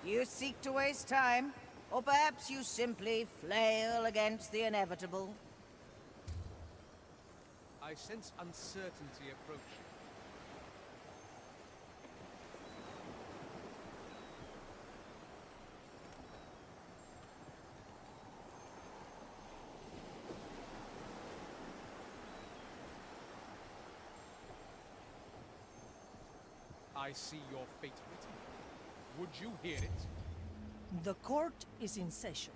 You seek to waste time, or perhaps you simply flail against the inevitable. I sense uncertainty approaching. I see your fate written. Would you hear it? The court is in session.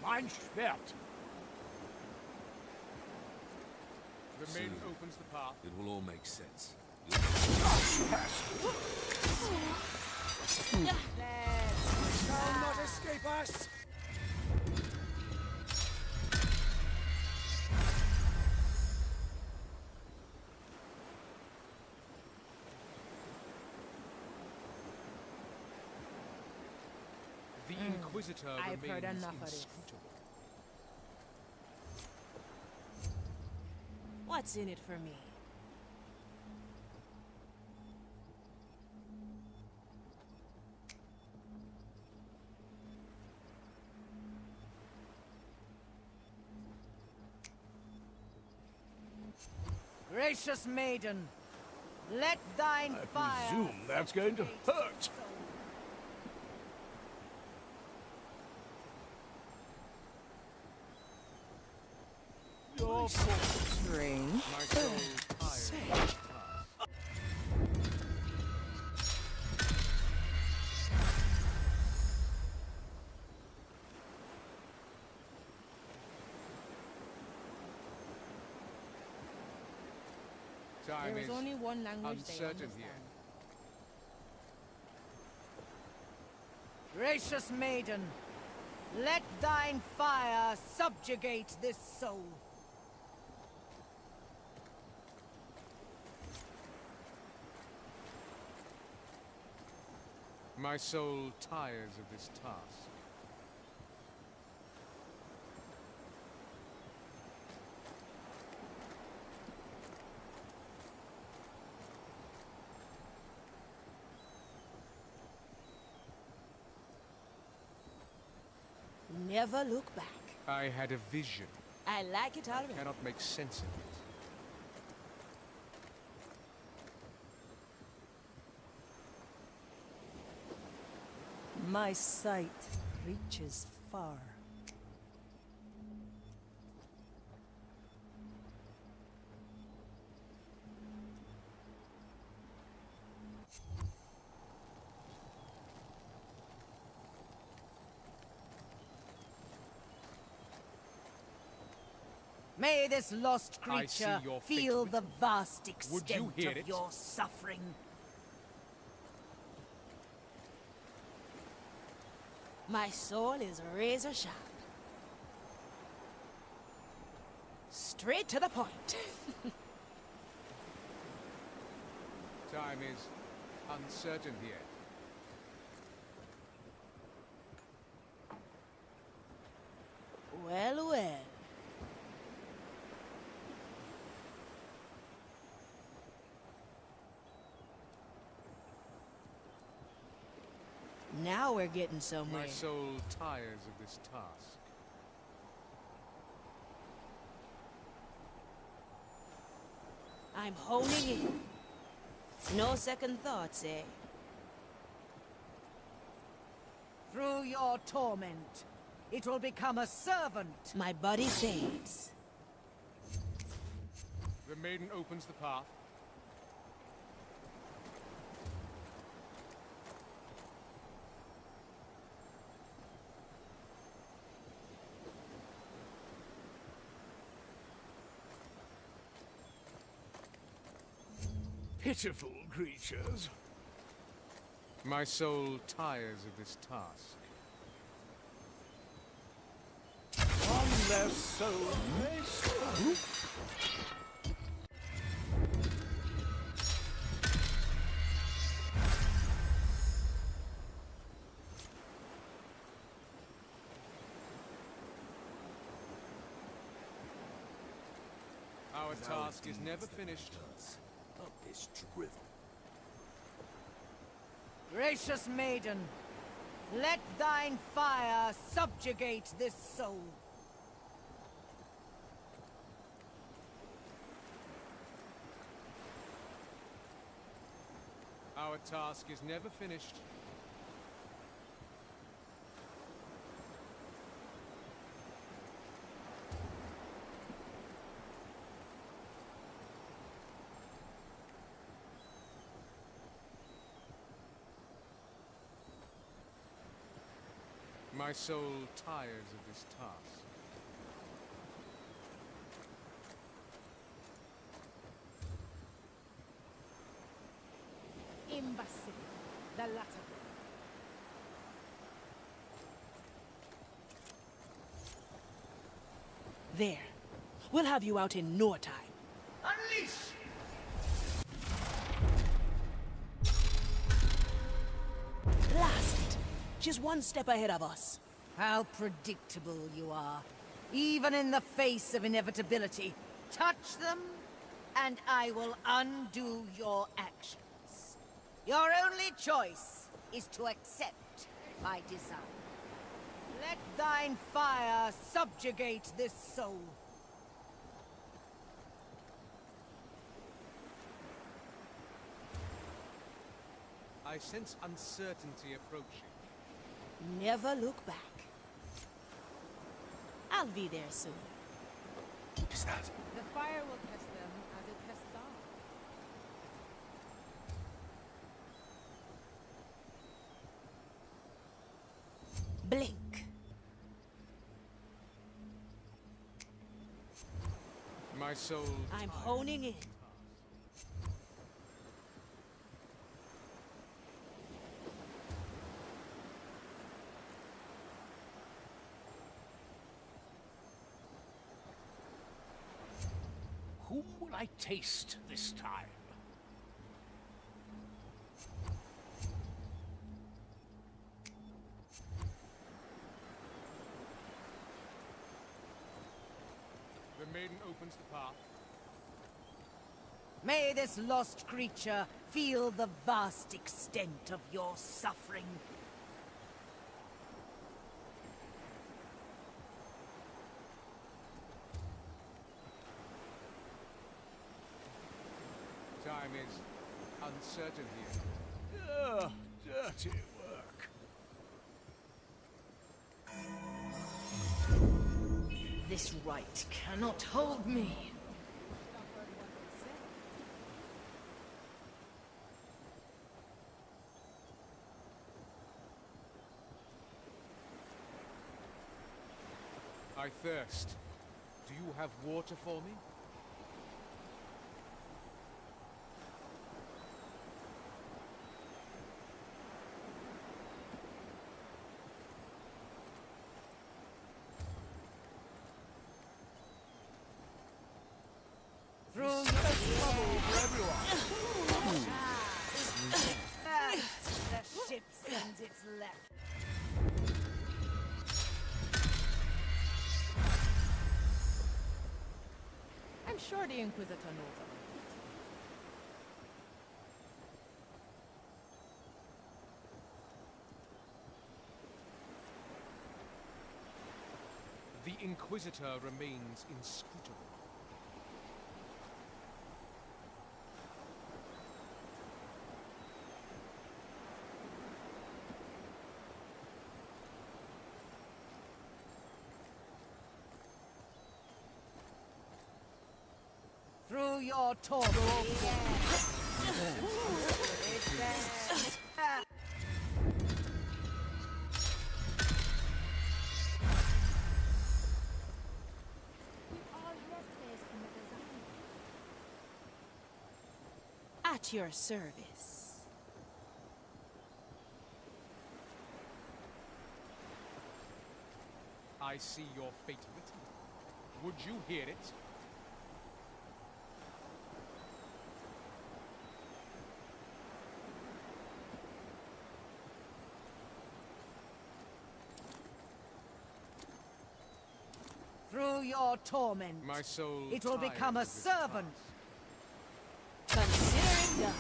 Mein Schwert! The maiden opens the path. It will all make sense. Shall not escape us! The Inquisitor I've heard remains enough of this. inscrutable. What's in it for me? Gracious maiden, let thine I fire... presume that's going to hurt. Your fault. Strange. My soul tired. Time There is only one language they uncertain understand. here. Gracious maiden, let thine fire subjugate this soul. My soul tires of this task. Never look back. I had a vision. I like it already. Cannot make sense of it. My sight reaches far. May this lost I see creature your fate feel the written. vast Would you extent hear of it? your suffering. My soul is razor sharp. Straight to the point. Time is uncertain here. Well, well. Now we're getting somewhere. My soul tires of this task. I'm honing in. No second thoughts, eh? Through your torment, it will become a servant. My body fades. The maiden opens the path. Pitiful creatures. My soul tires of this task. One less soul may serve. Our task is never finished. Of this drivel. Gracious maiden, let thine fire subjugate this soul. Our task is never finished. My soul tires of this task. Imbecile, the latter. There. We'll have you out in no time. Unleash! Blast it! She's one step ahead of us. How predictable you are. Even in the face of inevitability. Touch them, and I will undo your actions. Your only choice is to accept my design. Let thine fire subjugate this soul. I sense uncertainty approaching. Never look back. I'll be there soon. What is that? The fire will test them as it tests ours. Blink. My soul I'm tires. honing in. Whom will I taste this time? The maiden opens the path. May this lost creature feel the vast extent of your suffering. Time is uncertain here. Ah, dirty work. This right cannot hold me. I thirst. Do you have water for me? Through your the ship sends its left. I'm sure the Inquisitor knows about The Inquisitor remains inscrutable. Through your torment. At your service. I see your fate written. Would you hear it? Through your torment, My soul it will tires become a of this servant. Consider it done.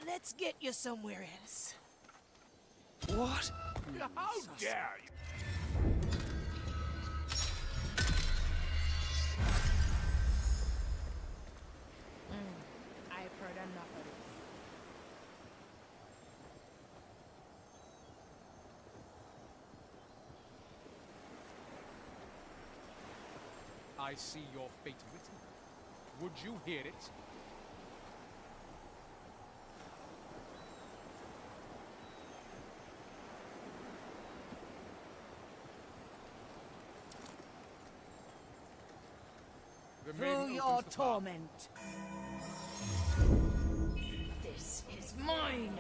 Let's get you somewhere else. What? How dare you? I've heard enough of this. I see your fate written. Would you hear it? The maiden Through opens your the path. torment. This is mine.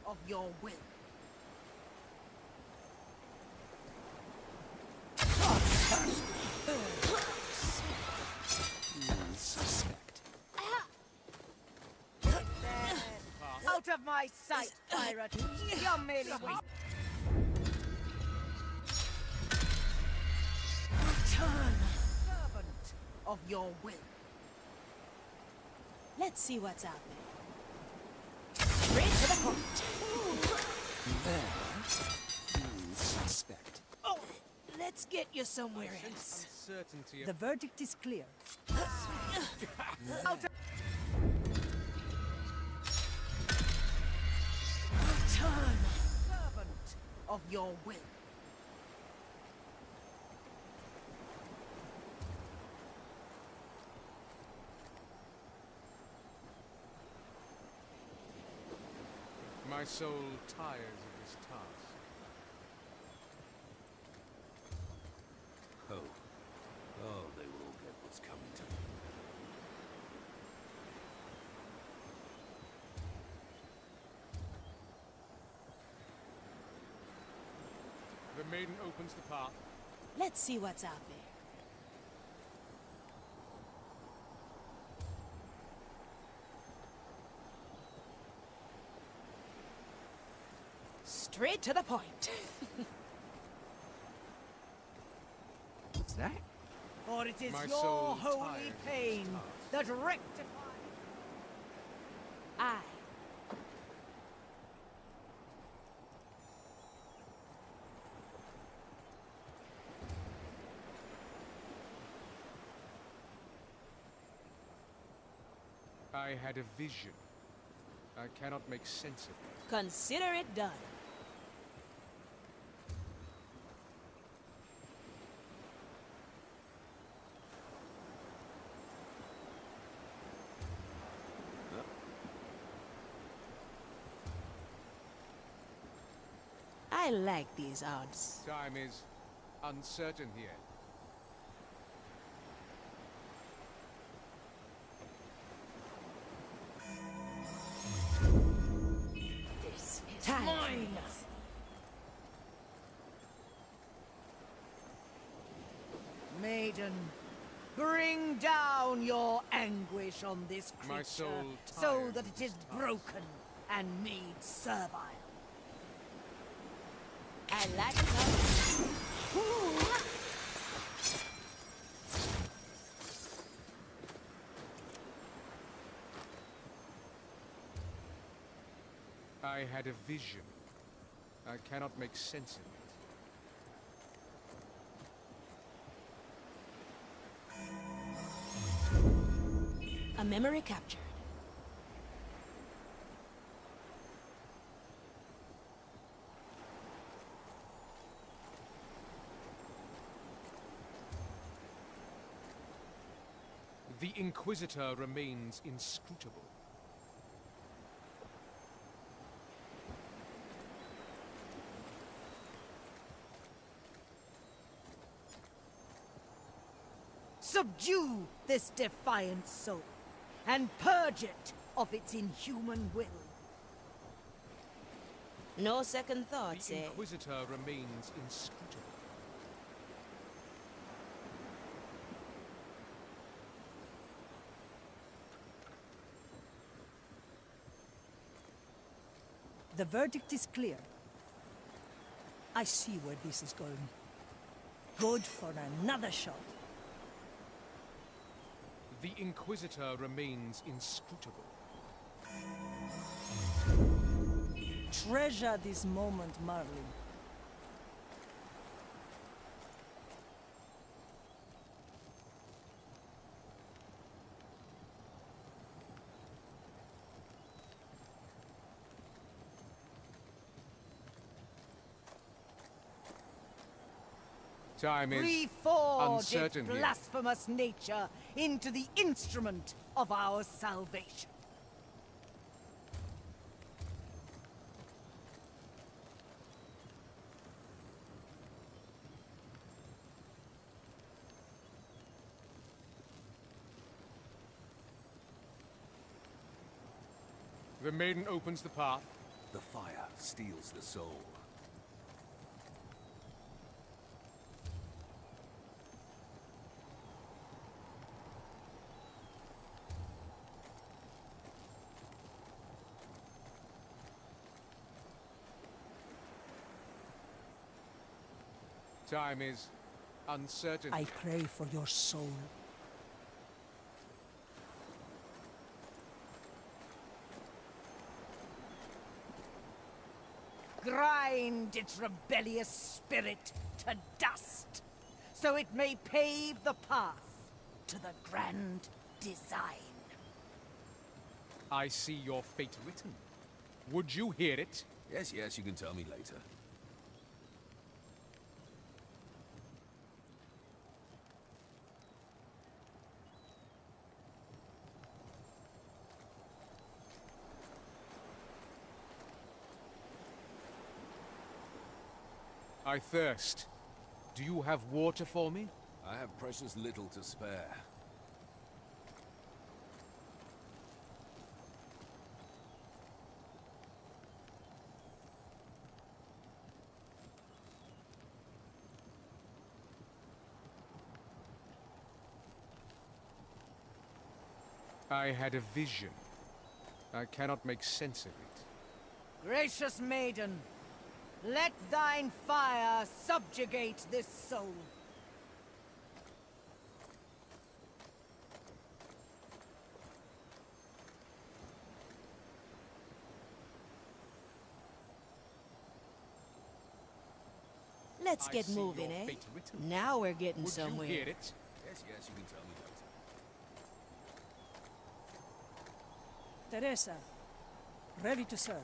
Of your will. Suspect. Out of my sight, pirate! You're merely wasting. Return. Servant of your will. Let's see what's out there. Straight to the point. Suspect. Oh, let's get you somewhere else. Uncertainty The of verdict is clear. Out of Return. servant of your will. my soul tires of this task. Oh. Oh, they will all get what's coming to them. The maiden opens the path. Let's see what's out there. Straight to the point. What's that? For it is My your soul holy tires of pain this that rectifies. Aye. I had a vision. I cannot make sense of it. Consider it done. I like these odds. Time is uncertain here. This is Time. mine. Maiden, bring down your anguish on this creature, My soul so tires that of it is this task. broken and made servile. I like it. I had a vision. I cannot make sense of it. A memory captured. The Inquisitor remains inscrutable. Subdue this defiant soul, and purge it of its inhuman will. No second thoughts, The eh? Inquisitor remains inscrutable. The verdict is clear. I see where this is going. Good for another shot. The Inquisitor remains inscrutable. Treasure this moment, Marley. Time is Reforge its uncertain here. blasphemous nature into the instrument of our salvation. The maiden opens the path. The fire steals the soul. Time is uncertain. I pray for your soul. Grind its rebellious spirit to dust, so it may pave the path to the grand design. I see your fate written. Would you hear it? Yes, yes, you can tell me later. I thirst. Do you have water for me? I have precious little to spare. I had a vision. I cannot make sense of it. Gracious maiden, let thine fire subjugate this soul. Let's I get see moving, your eh? fate written. Now we're getting Would somewhere. you hear it? Yes, yes, you can tell me later. Teresa, ready to serve.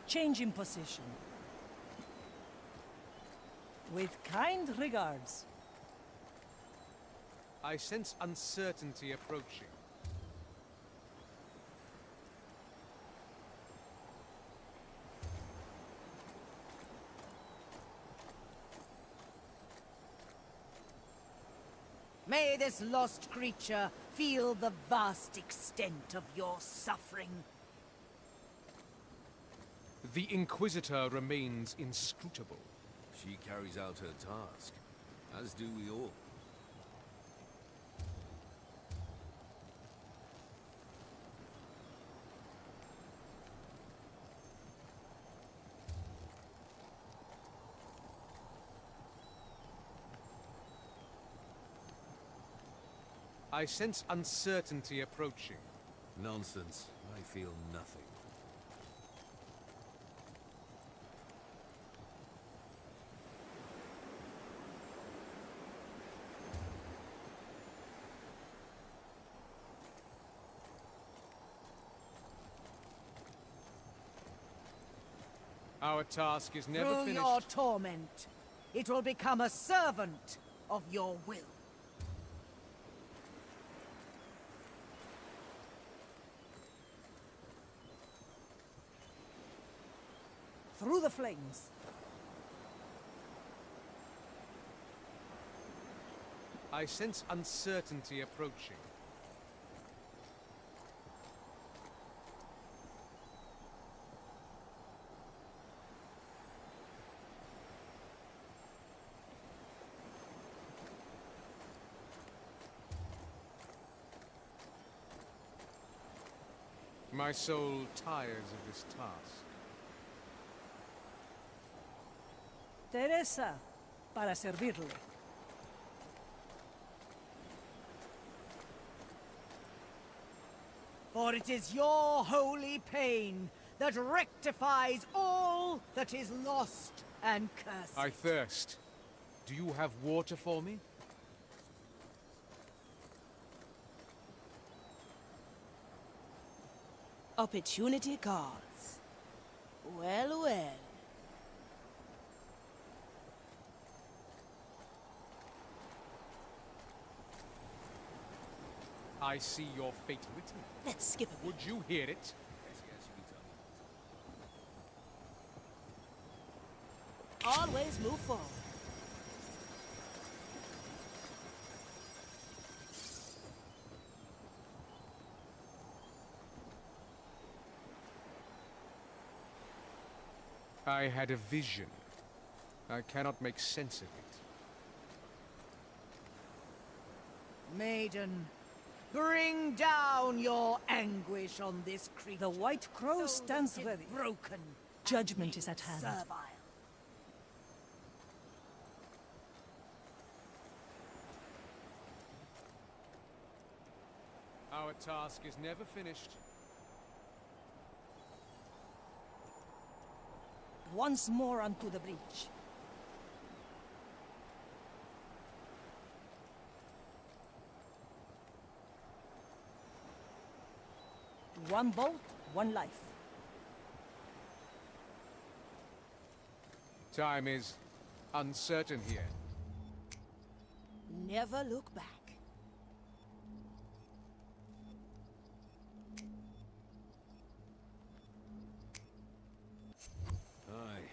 Change in position. With kind regards. I sense uncertainty approaching. May this lost creature feel the vast extent of your suffering. The Inquisitor remains inscrutable. She carries out her task, as do we all. I sense uncertainty approaching. Nonsense. I feel nothing. Our task is never Through finished. your torment, it will become a servant of your will. Through the flames. I sense uncertainty approaching. My soul tires of this task. Teresa, para servirle. For it is your holy pain that rectifies all that is lost and cursed. I thirst. Do you have water for me? Opportunity calls. Well, well. I see your fate written. Let's skip a Would you hear it? Yes, yes, you tell me. Always move forward. I had a vision. I cannot make sense of it. Maiden, bring down your anguish on this creature. The White Crow so stands that 'tis ready. broken. Judgment and is at hand. Servile. Our task is never finished. Once more onto the breach. One bolt, one life. Time is uncertain here. Never look back. Aye.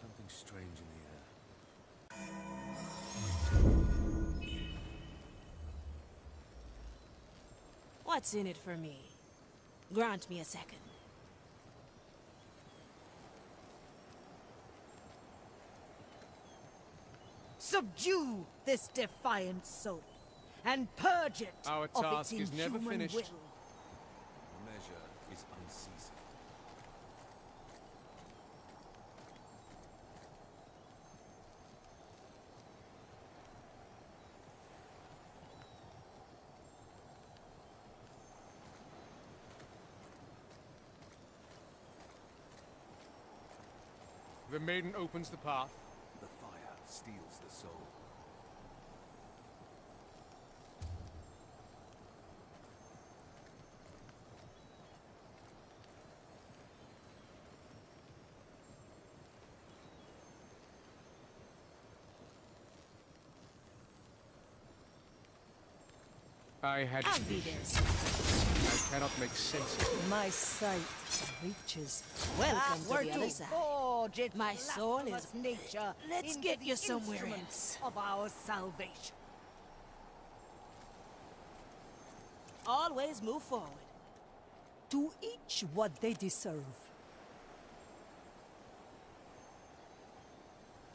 Something strange in the air. What's in it for me? Grant me a second. Subdue this defiant soul, and purge it Our of its task is never inhuman finished. will. Measure is unceasing. The maiden opens the path. The fire steals the soul. I had I'll a be vision. there soon. I cannot make sense of it. My sight reaches. Welcome We're to the other side. forge its My soul is- blasphemous nature. Let's into get the you somewhere instruments else. of our salvation. Always move forward. To each what they deserve.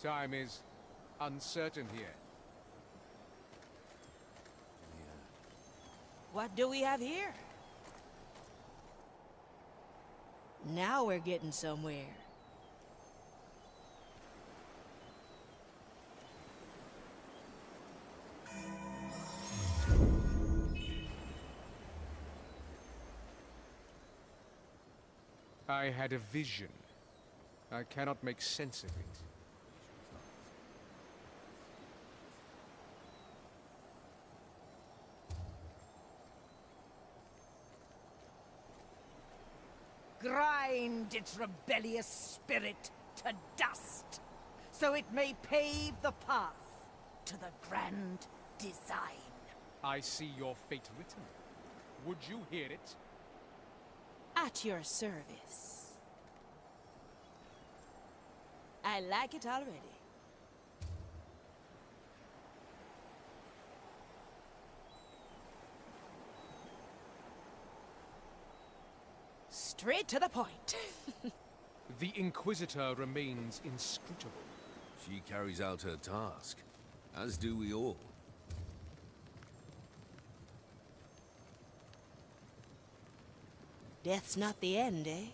Time is uncertain here. What do we have here? Now we're getting somewhere. I had a vision. I cannot make sense of it. Grind its rebellious spirit to dust, so it may pave the path to the grand design. I see your fate written. Would you hear it? At your service. I like it already. Straight to the point. The Inquisitor remains inscrutable. She carries out her task, as do we all. Death's not the end, eh?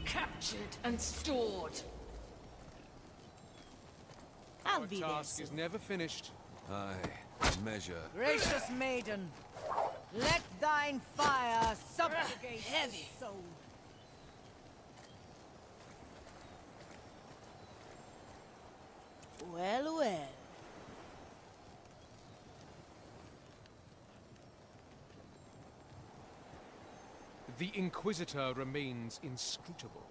Captured and stored. I'll Our be there task soon. is never finished. Aye, measure. Gracious maiden, let thine fire subjugate Heavy. the soul. Well, well. The Inquisitor remains inscrutable.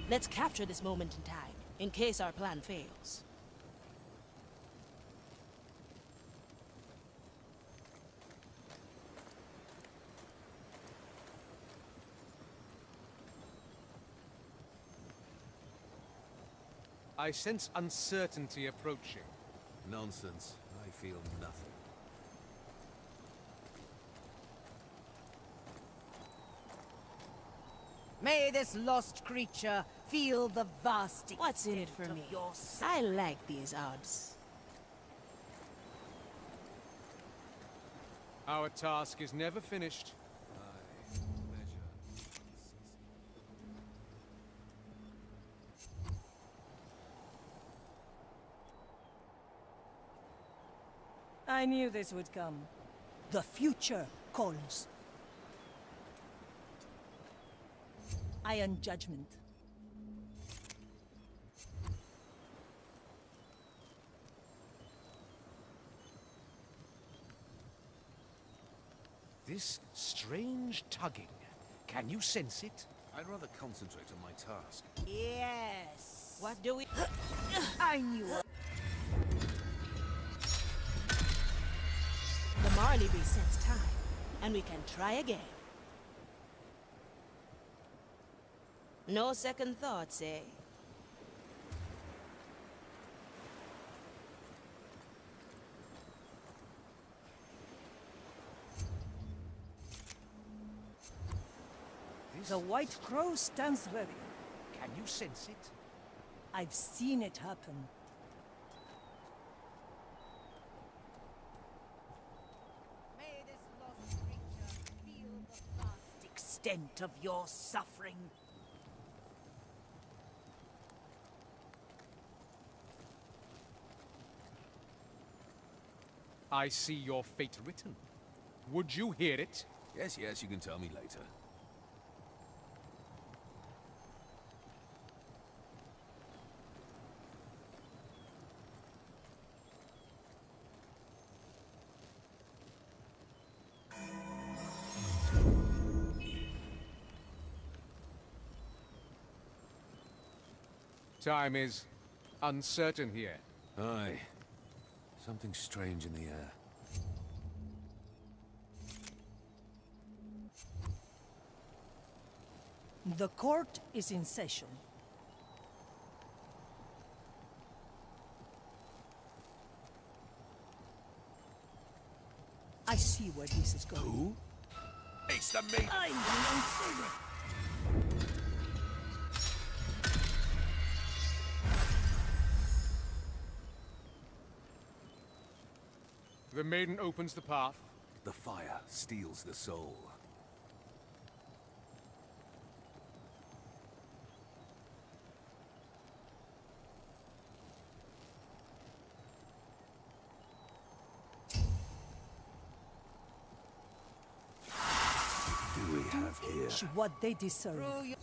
Let's capture this moment in time, in case our plan fails. I sense uncertainty approaching. Nonsense. I feel nothing. May this lost creature feel the vast What's in it extent for of me? your I like these odds. Our task is never finished. Aye, measure. I knew this would come. The future calls. Iron Judgment. This strange tugging. Can you sense it? I'd rather concentrate on my task. Yes. What do we... I knew it. The Marley resets time, and we can try again. No second thoughts, eh? This... The White Crow stands ready. Can you sense it? I've seen it happen. May this lost creature feel the vast extent of your suffering. I see your fate written. Would you hear it? Yes, yes, you can tell me later. Time is uncertain here. Aye. Something strange in the air. The court is in session. I see where this is going. Who? It's the meat! I'm the unseen. The maiden opens the path. The fire steals the soul. Do we have here? Each what they deserve. Through your...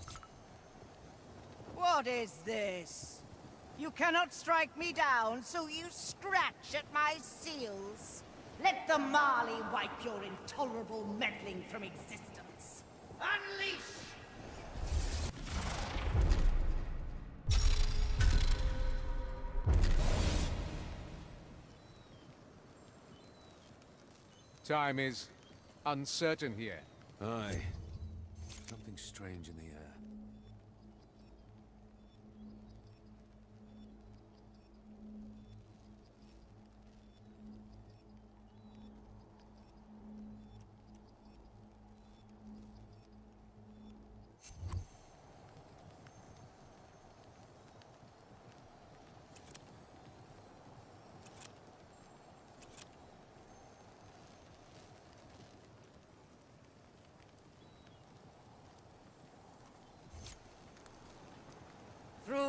What is this? You cannot strike me down, so you scratch at my seals. Let the Marley wipe your intolerable meddling from existence. Unleash! Time is uncertain here. Aye. Something strange in the air.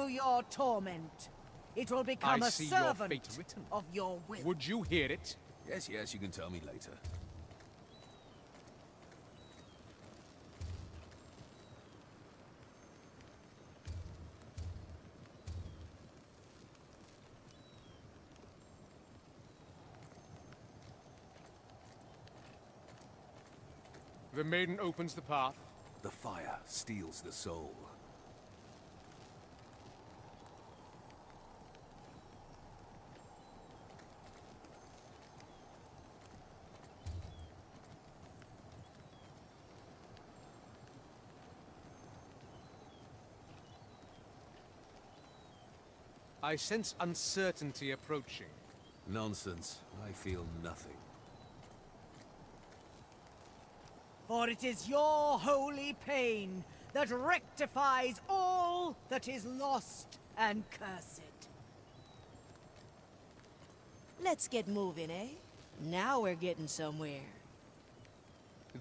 Through your torment, it will become I a see your servant fate written. of your will. Would you hear it? Yes, yes, you can tell me later. The maiden opens the path. The fire steals the soul. I sense uncertainty approaching. Nonsense. I feel nothing. For it is your holy pain that rectifies all that is lost and cursed. Let's get moving, eh? Now we're getting somewhere.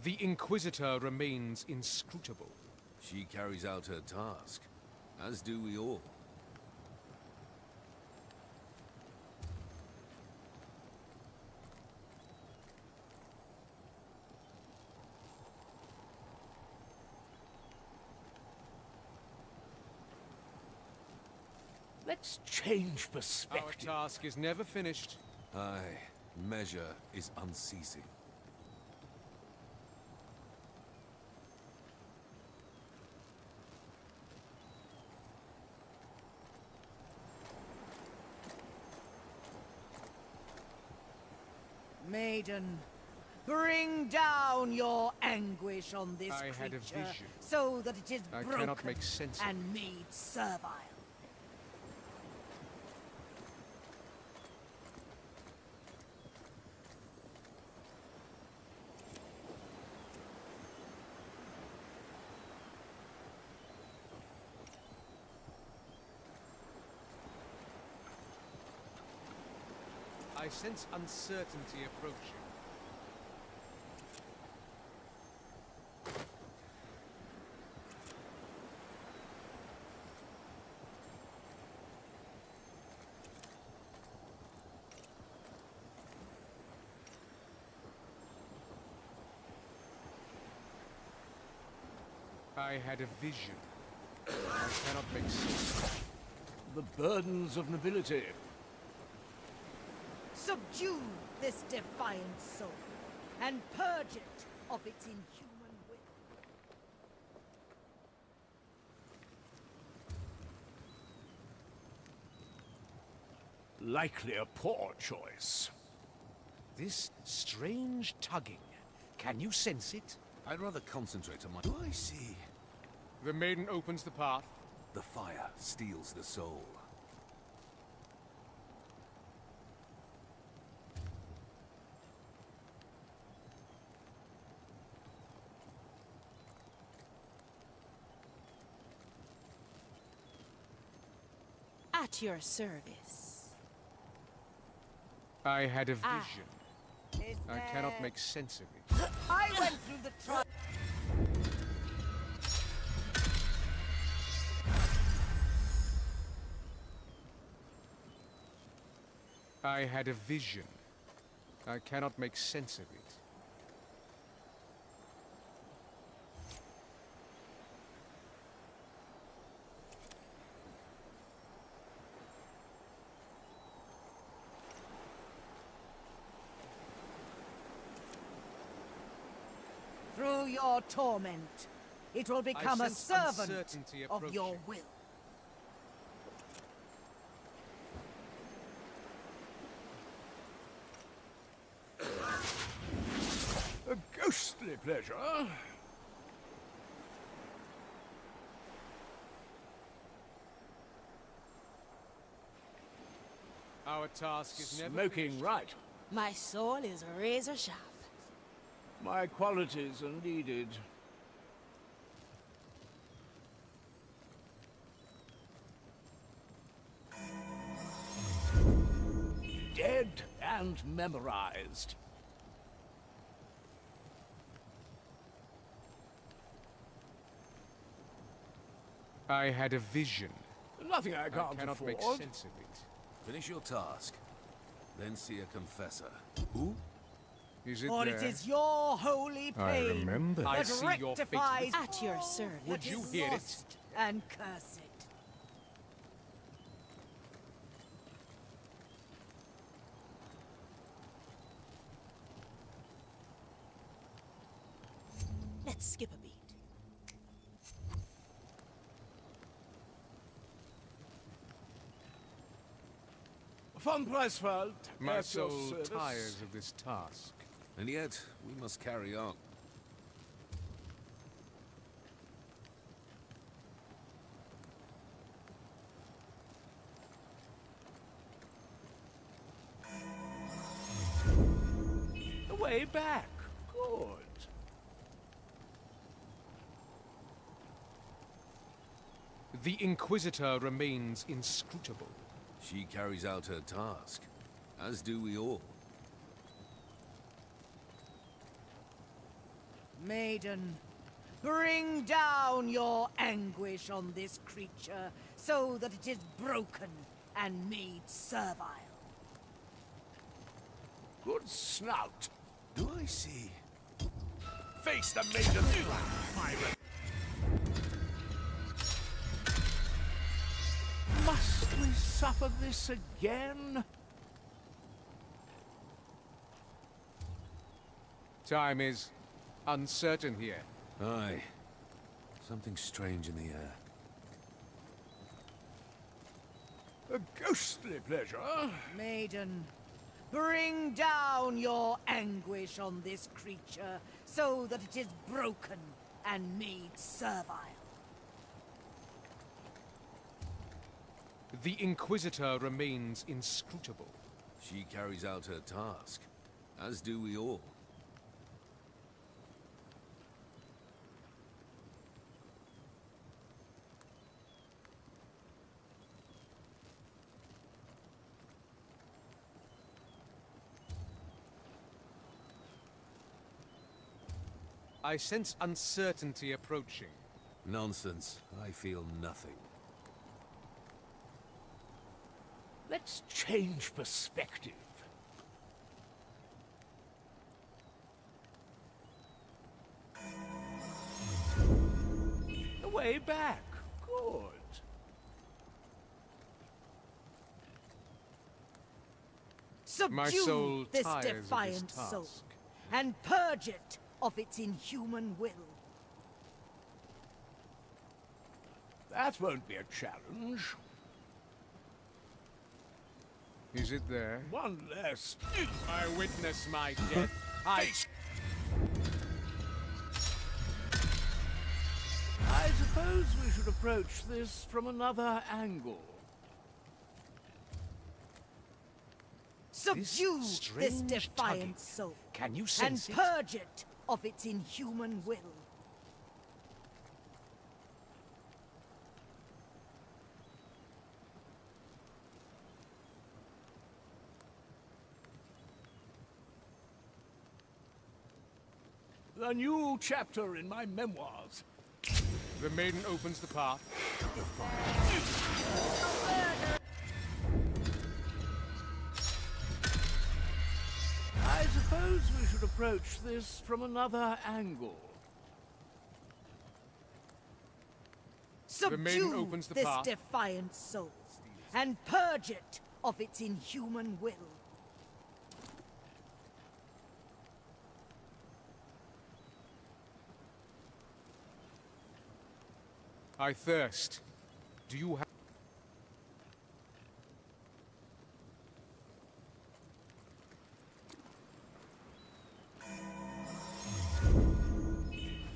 The Inquisitor remains inscrutable. She carries out her task, as do we all. Let's change Our perspective. task is never finished. Aye, measure is unceasing. Maiden, bring down your anguish on this I had a creature, vision. so that it is I broken cannot make sense of and made servile. I sense uncertainty approaching. I had a vision. I cannot make sense. The burdens of nobility. Subdue this defiant soul, and purge it of its inhuman will. Likely a poor choice. This strange tugging. Can you sense it? I'd rather concentrate on my... Do I see? The maiden opens the path. The fire steals the soul. At your service. I had a vision. Is I there- cannot make sense of it. I went through the trial. I had a vision. I cannot make sense of it. Through your torment, it will become a sense servant uncertainty of your approaching. will. A ghostly pleasure. Our task is never Smoking finished. right. My soul is razor sharp. My qualities are needed. Dead and memorized. I had a vision. Nothing I I can't cannot afford. make sense of it. Finish your task, then see a confessor. Who? Is it For there? it is your holy I pain remember. I that see your fate. rectifies At your all service. that Would you is hear it? lost and cursed. Let's skip a beat. Von Preisfeld, My at your soul service. tires of this task. And yet, we must carry on. The way back. Good. The Inquisitor remains inscrutable. She carries out her task, as do we all. Maiden, bring down your anguish on this creature so that it is broken and made servile. Good snout. Do I see? Face the maiden, pirate. Must we suffer this again? Time is uncertain here. Aye. Something strange in the air. A ghostly pleasure. Maiden, bring down your anguish on this creature so that it is broken and made servile. The Inquisitor remains inscrutable. She carries out her task, as do we all. I sense uncertainty approaching. Nonsense. I feel nothing. Let's change perspective. The way back. Good. My Subdue soul this tires of this defiant soul task. and purge it of its inhuman will. That won't be a challenge. Is it there? One less. I witness my death. I... I suppose we should approach this from another angle. Subdue this strange defiant tugging. soul Can you and sense it? purge it of its inhuman will. The new chapter in my memoirs. The maiden opens the path. I suppose we should approach this from another angle. The maiden Subdue opens the this path. defiant soul and purge it of its inhuman will. I thirst. Do you have...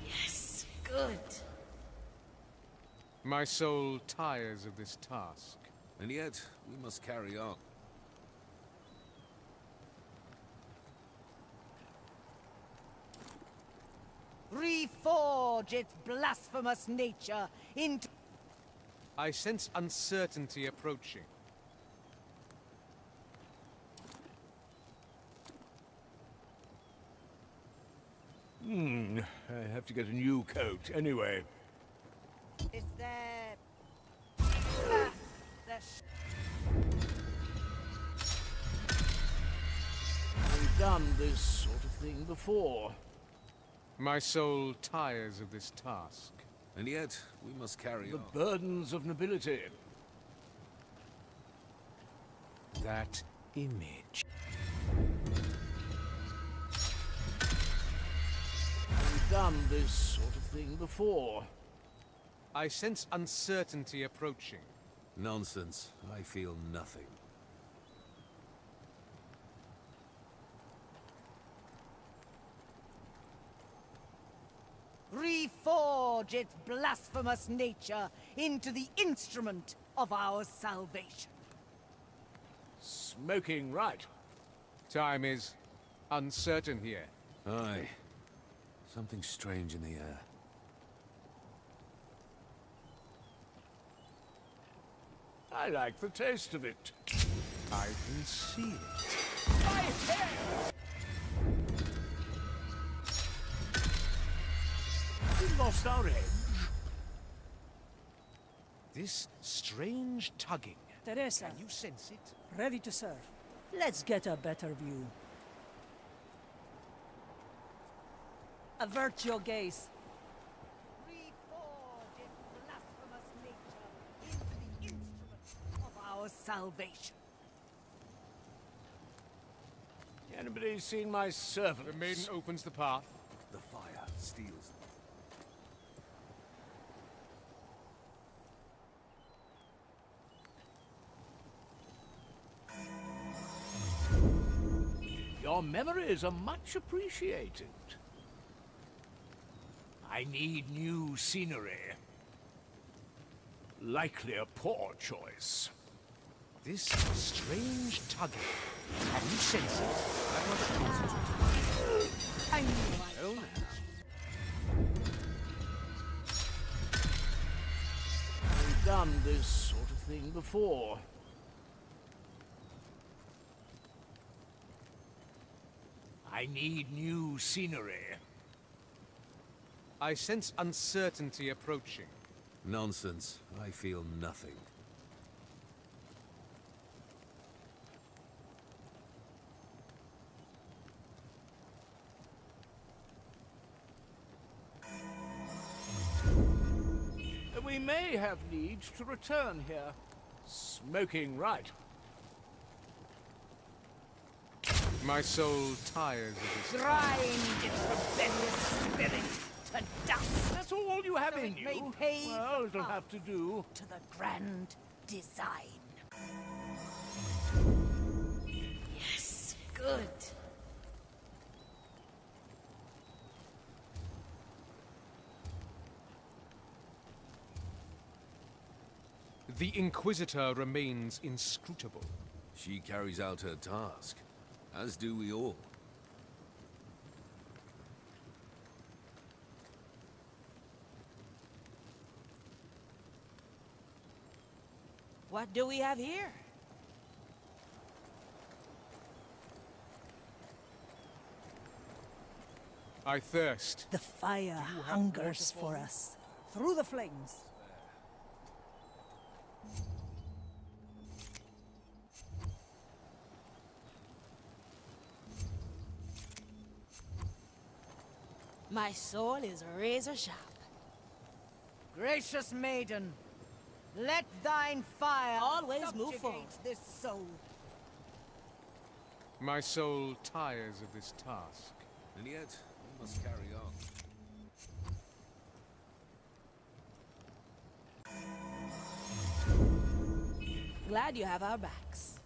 Yes, good. My soul tires of this task. And yet, we must carry on. Reforge its blasphemous nature into... I sense uncertainty approaching. I have to get a new coat anyway. Is there... done this sort of thing before. My soul tires of this task. And yet, we must carry The on. burdens of nobility. That image. We've done this sort of thing before. I sense uncertainty approaching. Nonsense. I feel nothing. Reforge its blasphemous nature into the instrument of our salvation. Smoking right. Time is uncertain here. Aye. Something strange in the air. I like the taste of it. I can see it. My hair! We lost our edge. This strange tugging. Teresa, Can you sense it? ready to serve. Let's get a better view. Avert your gaze. Reforge its blasphemous nature into the instrument of our salvation. Anybody seen my servant? The maiden opens the path. The fire steals. Your memories are much appreciated. I need new scenery. Likely a poor choice. This strange tugging. Can you sense it? I knew I Oh, we've done this sort of thing before. I need new scenery. I sense uncertainty approaching. Nonsense. I feel nothing. We may have need to return here. Smoking right. My soul tires of this. grind its rebellious spirit to dust That's all you have So in it may you. pave Well, it'll the have to do. to the grand design. Yes, good. The Inquisitor remains inscrutable. She carries out her task, as do we all. What do we have here? I thirst. The fire hungers for us. Through the flames. My soul is razor sharp. Gracious maiden, let thine fire Always move subjugate forward. this soul. My soul tires of this task. And yet, we must carry on. Glad you have our backs.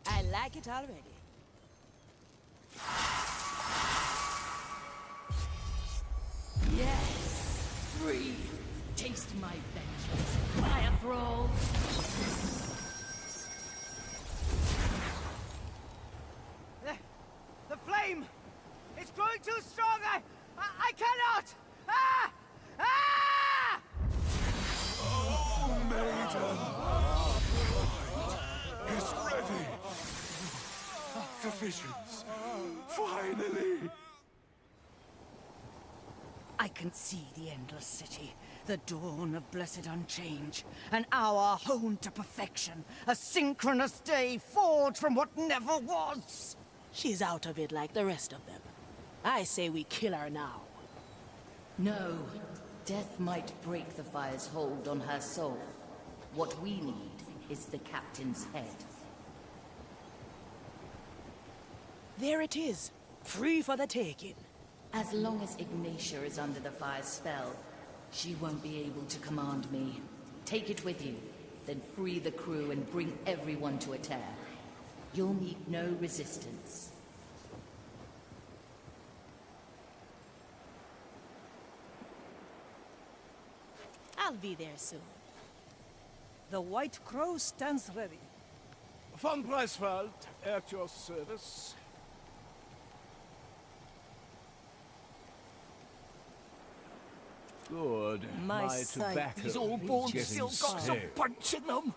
I like it already. Yes, free. Taste my vengeance. Fire thrall. The flame! It's growing too strong! I cannot! Ah! Ah! It's ready! The visions! Finally! I can see the endless city, the dawn of blessed unchange, an hour honed to perfection, a synchronous day forged from what never was. She's out of it like the rest of them. I say we kill her now. No. Death might break the fire's hold on her soul. What we need is the captain's head. There it is. Free for the taking. As long as Ignatia is under the fire's spell, she won't be able to command me. Take it with you, then free the crew and bring everyone to a tear. You'll meet no resistance. I'll be there soon. The White Crow stands ready. Von Preiswald, at your service. Good. My My sight tobacco is old bones still got some punch in them.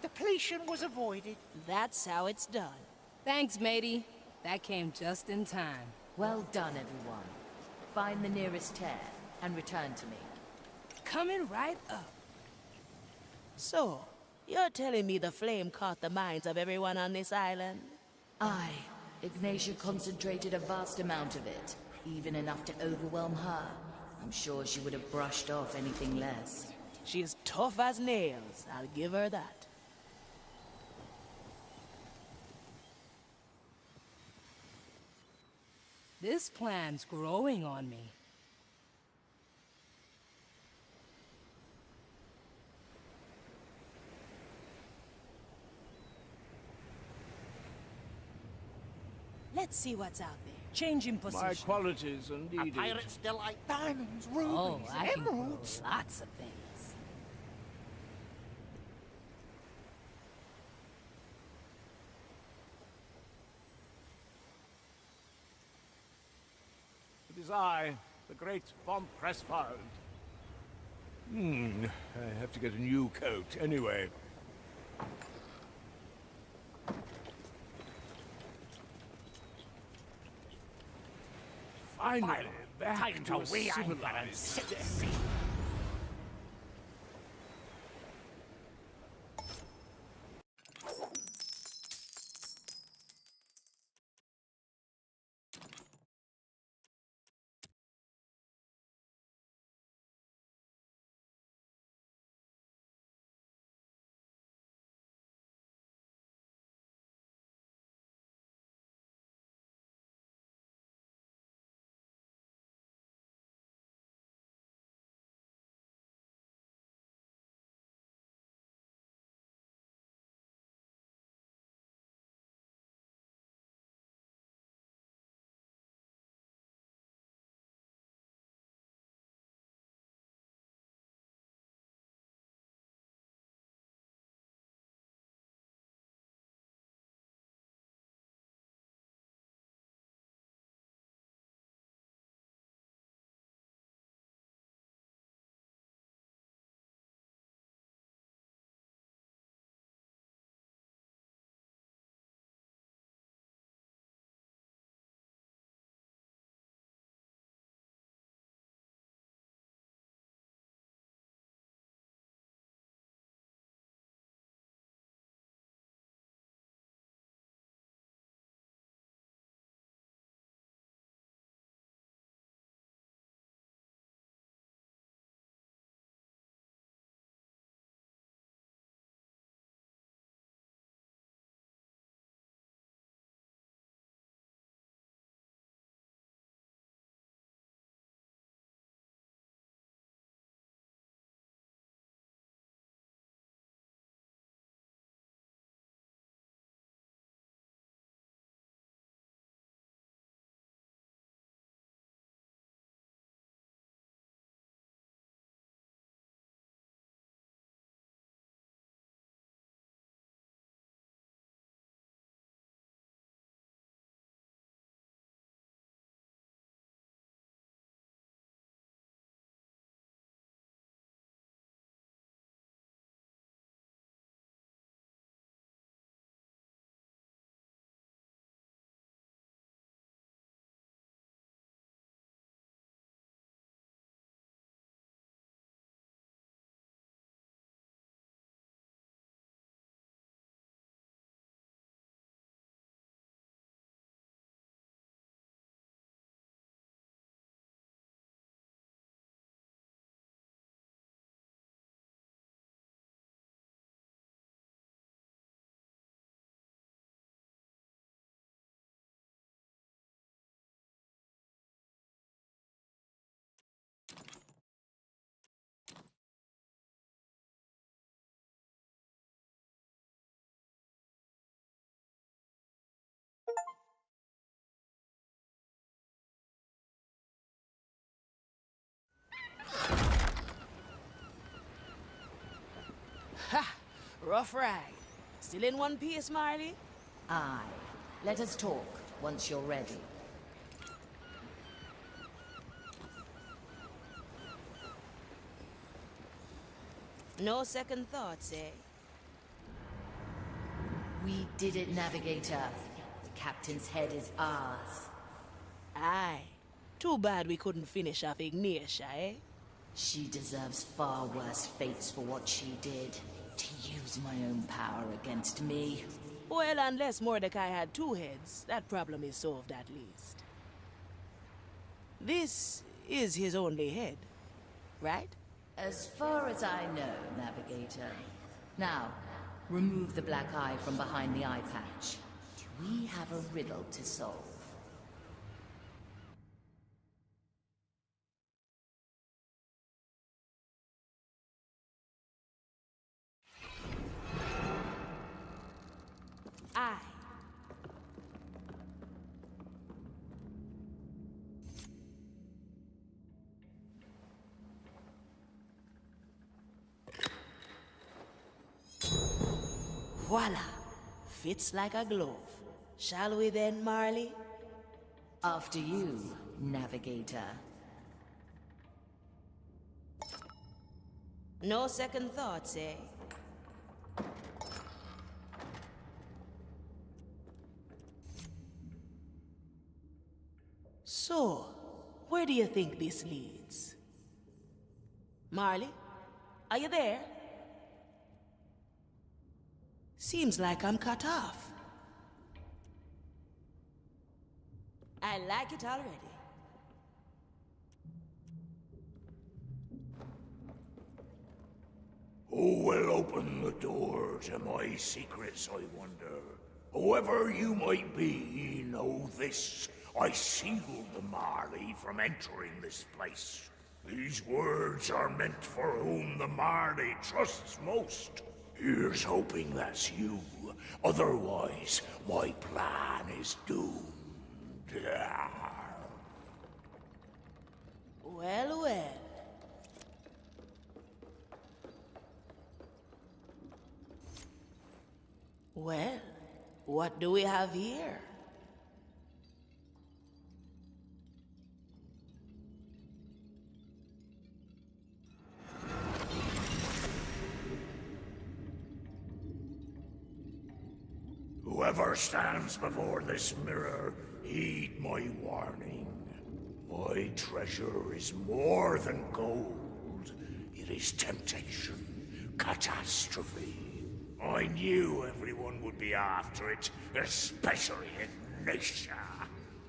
Depletion was avoided. That's how it's done. Thanks, matey. That came just in time. Well done, everyone. Find the nearest tear and return to me. Coming right up. So, you're telling me the flame caught the minds of everyone on this island? Aye. Ignatia concentrated a vast amount of it, even enough to overwhelm her. I'm sure she would have brushed off anything less. She's tough as nails, I'll give her that. This plan's growing on me. Let's see what's out there. Changing position. My qualities are needed. Pirates delight diamonds, rubies, Oh, I can grow emeralds. lots of things. It is I, the great von Preiswald. I have to get a new coat anyway. Finally, back Time to a to re-anchor and civilized set state. sail. Ha! Rough ride. Still in one piece, Marley? Aye. Let us talk once you're ready. No second thoughts, eh? We did it, Navigator. The captain's head is ours. Aye. Too bad we couldn't finish off Ignatia, eh? She deserves far worse fates for what she did. To use my own power against me. Well, unless Mordecai had two heads, that problem is solved at least. This is his only head, right? As far as I know, Navigator. Now, remove the black eye from behind the eye patch. We have a riddle to solve. Aye. Voila! Fits like a glove. Shall we then, Marley? After you, Navigator. No second thoughts, eh? So, where do you think this leads? Marley, are you there? Seems like I'm cut off. I like it already. Who will open the door to my secrets, I wonder? Whoever you might be, know this. I sealed the Marley from entering this place. These words are meant for whom the Marley trusts most. Here's hoping that's you. Otherwise, my plan is doomed. Well, well. Well, what do we have here? Whoever stands before this mirror, heed my warning. My treasure is more than gold. It is temptation, catastrophe. I knew everyone would be after it, especially Ignatia.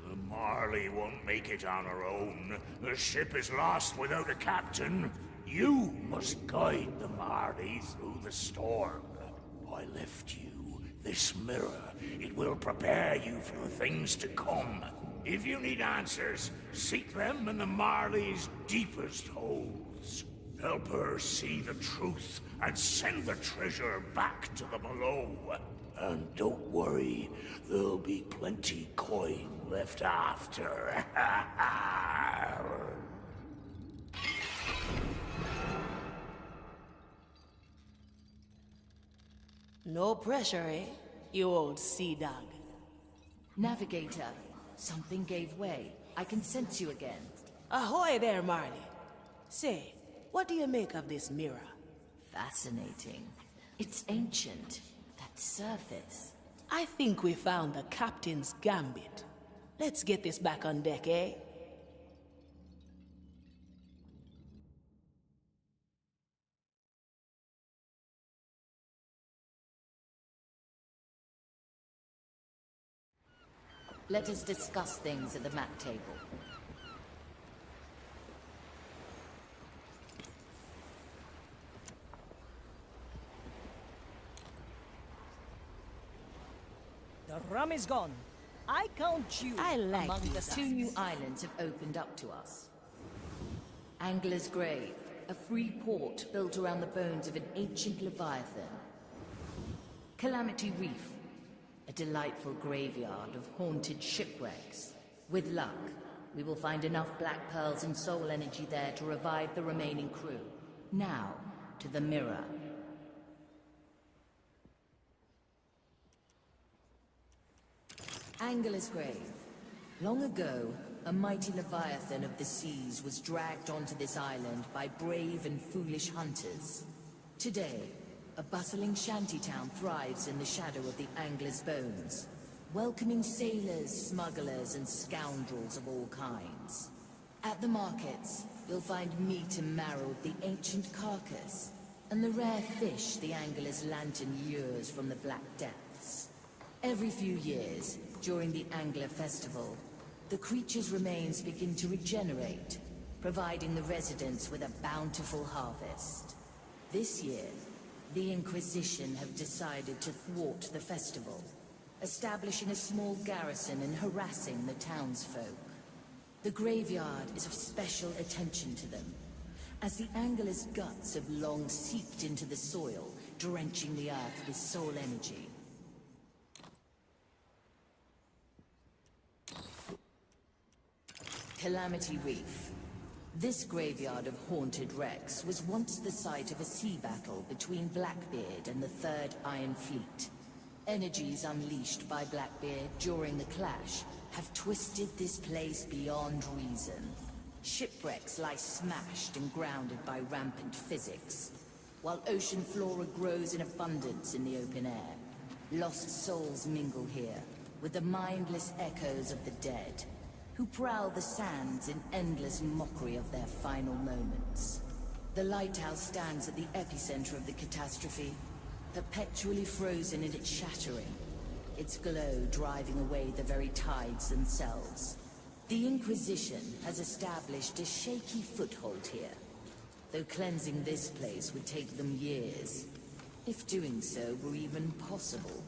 The Marley won't make it on her own. The ship is lost without a captain. You must guide the Marley through the storm. I left you this mirror. It will prepare you for the things to come. If you need answers, seek them in the Marley's deepest holes. Help her see the truth and send the treasure back to the below. And don't worry, there'll be plenty coin left after. No pressure, eh? You old sea dog. Navigator, something gave way. I can sense you again. Ahoy there, Marley. Say, what do you make of this mirror? Fascinating. It's ancient. That surface. I think we found the captain's Gambit. Let's get this back on deck, eh? Let us discuss things at the map table. The rum is gone. I count you I like among the Two new islands have opened up to us. Angler's Grave, a free port built around the bones of an ancient leviathan. Calamity Reef, a delightful graveyard of haunted shipwrecks. With luck, we will find enough black pearls and soul energy there to revive the remaining crew. Now, to the mirror. Angela's grave. Long ago, a mighty leviathan of the seas was dragged onto this island by brave and foolish hunters. Today, a bustling shantytown thrives in the shadow of the angler's bones, welcoming sailors, smugglers, and scoundrels of all kinds. At the markets, you'll find meat and marrow of the ancient carcass, and the rare fish the angler's lantern lures from the black depths. Every few years, during the Angler Festival, the creature's remains begin to regenerate, providing the residents with a bountiful harvest. This year, the Inquisition have decided to thwart the festival, establishing a small garrison and harassing the townsfolk. The graveyard is of special attention to them, as the angler's guts have long seeped into the soil, drenching the earth with soul energy. Calamity Reef. This graveyard of haunted wrecks was once the site of a sea battle between Blackbeard and the Third Iron Fleet. Energies unleashed by Blackbeard during the clash have twisted this place beyond reason. Shipwrecks lie smashed and grounded by rampant physics, while ocean flora grows in abundance in the open air. Lost souls mingle here, with the mindless echoes of the dead, who prowl the sands in endless mockery of their final moments. The lighthouse stands at the epicenter of the catastrophe, perpetually frozen in its shattering, its glow driving away the very tides themselves. The Inquisition has established a shaky foothold here, though cleansing this place would take them years, if doing so were even possible.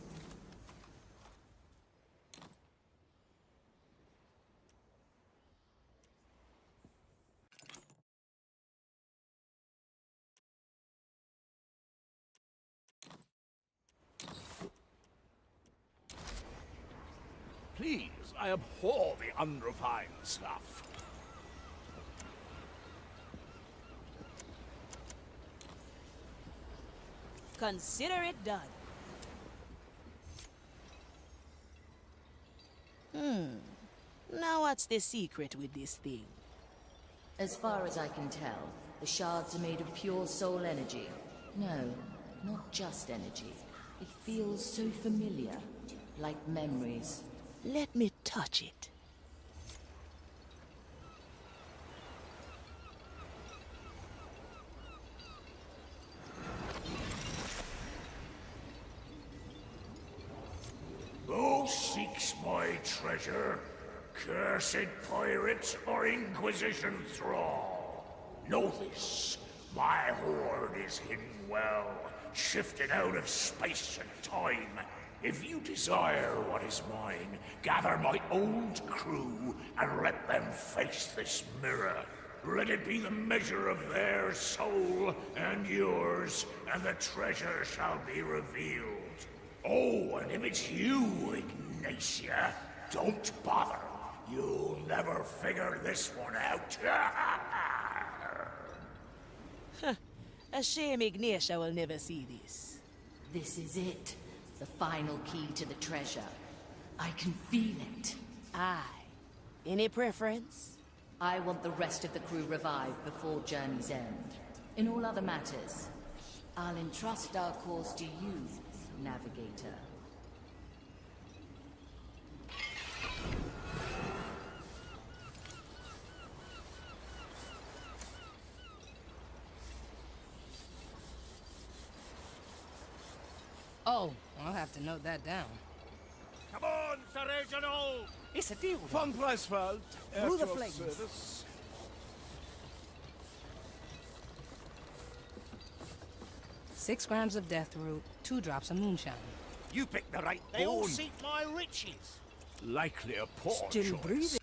Please, I abhor the unrefined stuff. Consider it done. Now what's the secret with this thing? As far as I can tell, the shards are made of pure soul energy. No, not just energy. It feels so familiar, like memories. Let me touch it. Who seeks my treasure? Cursed pirate or Inquisition thrall? Know this, my hoard is hidden well, shifted out of space and time. If you desire what is mine, gather my old crew and let them face this mirror. Let it be the measure of their soul and yours, and the treasure shall be revealed. Oh, and if it's you, Ignatia, don't bother. You'll never figure this one out. A shame Ignatia will never see this. This is it. The final key to the treasure. I can feel it. Aye. Any preference? I want the rest of the crew revived before journey's end. In all other matters, I'll entrust our course to you, Navigator. Oh, I'll have to note that down. Come on, Sir Reginald! It's a deal. Von Preisfeld, Through the at your flames. service. 6 grams of death root, 2 drops of moonshine. You picked the right They all bone. seek my riches. Likely a poor Still choice. breathing.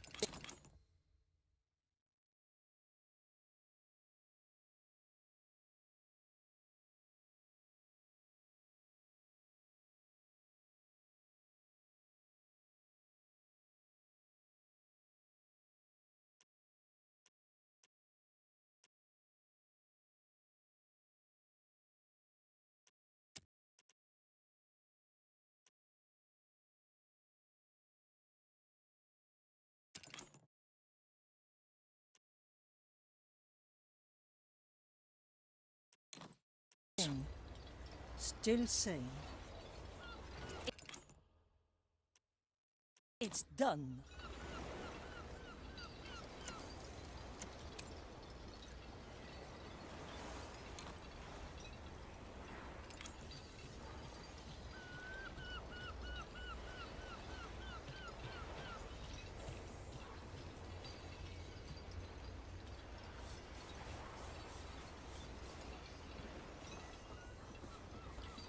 Sane. Still sane. It's done.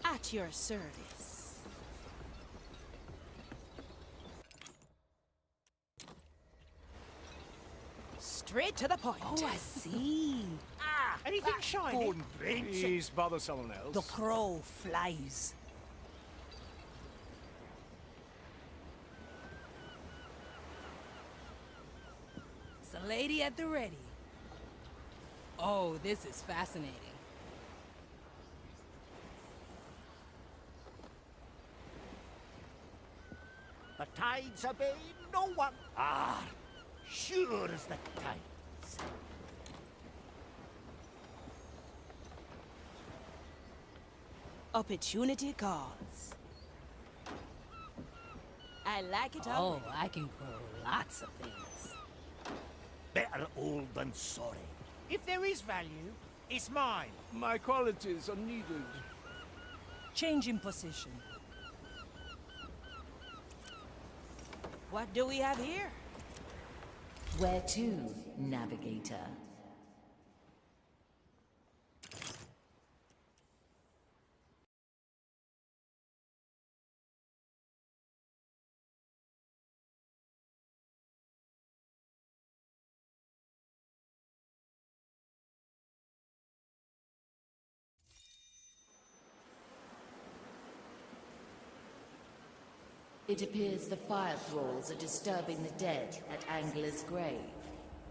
At your service. Straight to the point. Oh, I see. Anything shiny? Food and drinks. Please bother someone else. The crow flies. It's a lady at the ready. Oh, this is fascinating. The tides obey no one. Sure as the tides. Opportunity calls. I like it Oh, already. I can grow lots of things. Better old than sorry. If there is value, it's mine. My qualities are needed. Change in position. What do we have here? Where to, navigator? It appears the fire thralls are disturbing the dead at Angler's grave.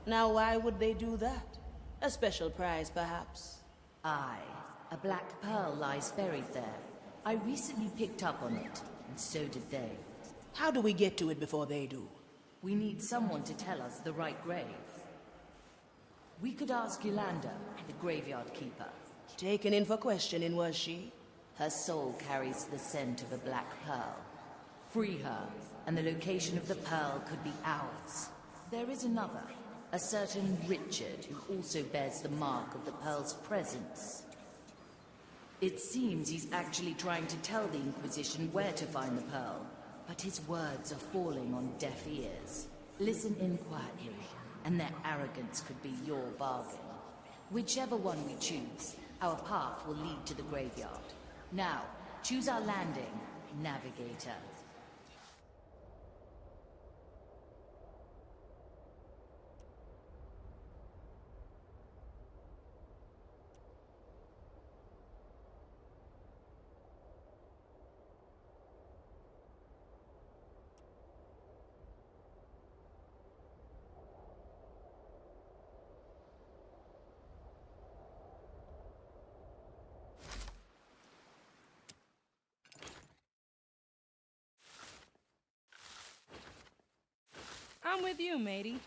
Now why would they do that? A special prize, perhaps? Aye, a black pearl lies buried there. I recently picked up on it, and so did they. How do we get to it before they do? We need someone to tell us the right grave. We could ask Yolanda, the graveyard keeper. Taken in for questioning, was she? Her soul carries the scent of a black pearl. Free her, and the location of the pearl could be ours. There is another, a certain Richard, who also bears the mark of the pearl's presence. It seems he's actually trying to tell the Inquisition where to find the pearl, but his words are falling on deaf ears. Listen in quietly, and their arrogance could be your bargain. Whichever one we choose, our path will lead to the graveyard. Now, choose our landing, navigator. I'm with you, matey.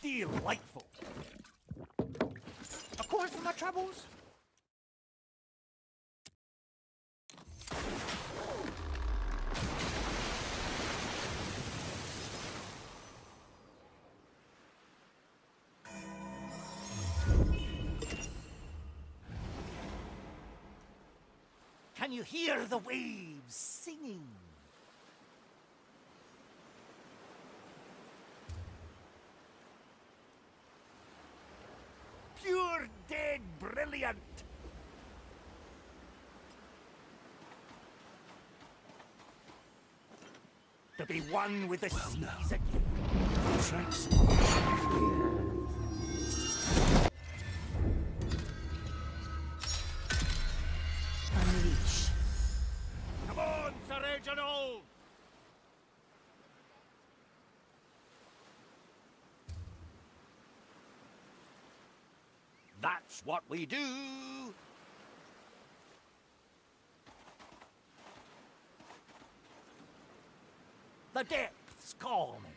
Delightful. A coin for my troubles? Can you hear the waves singing? Pure dead brilliant! To be one with the seas again. Unleash. Come on, Sir Reginald! That's what we do! The depths call me.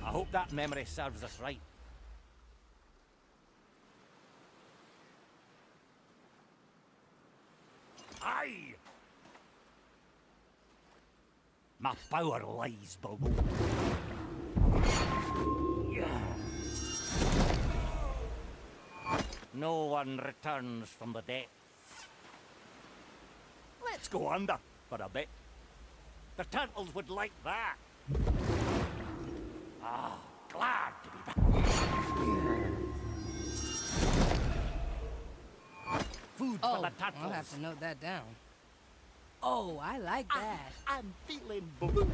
A hope that memory serves us right. Aye! My power lies below. No one returns from the depths. Let's go under for a bit. The turtles would like that. Ah, glad to be back. Food for the turtles. I'll have to note that down. Oh, I like that. I'm feeling blue.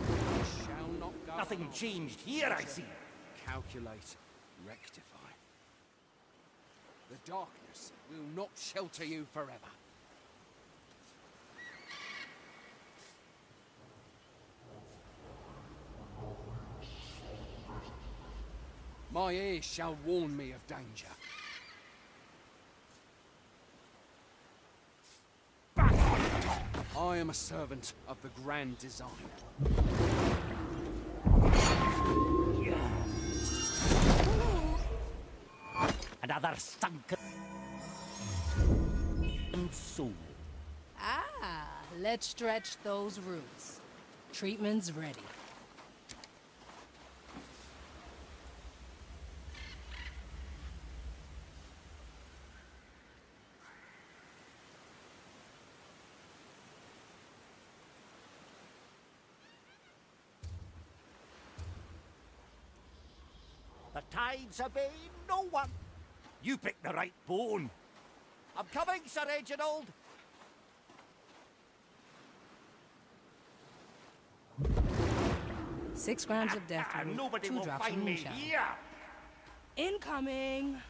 Shall not go. Nothing changed here, I see. Calculate, rectify. The darkness will not shelter you forever. My ears shall warn me of danger. I am a servant of the grand design. Another sunken soul. Ah, let's stretch those roots. Treatment's ready. The tides obey no one. You picked the right bone. I'm coming, Sir Reginald. 6 grams of death root, Nobody 2 will drops of find me moonshine. here. Incoming!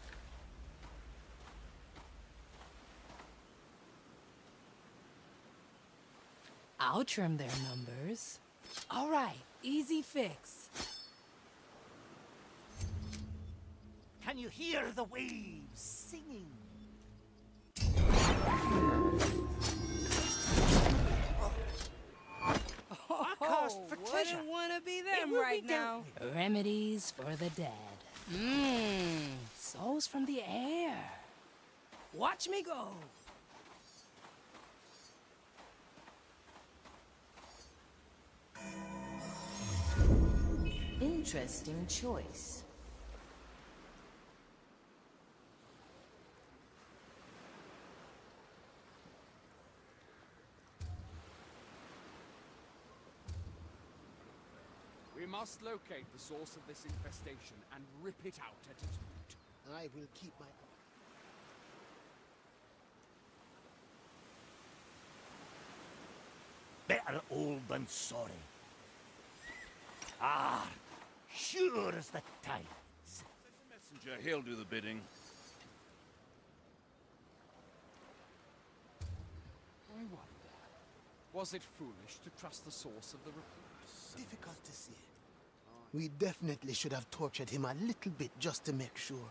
I'll trim their numbers. All right, easy fix. Can you hear the waves singing? Oh, wouldn't want to be them right now. Remedies for the dead. Souls from the air. Watch me go. Interesting choice. We must locate the source of this infestation and rip it out at its root. I will keep my... Better old than sorry. Ah, sure as the tides. Messenger, he'll do the bidding. I wonder, was it foolish to trust the source of the report? Difficult to say. We definitely should have tortured him a little bit just to make sure.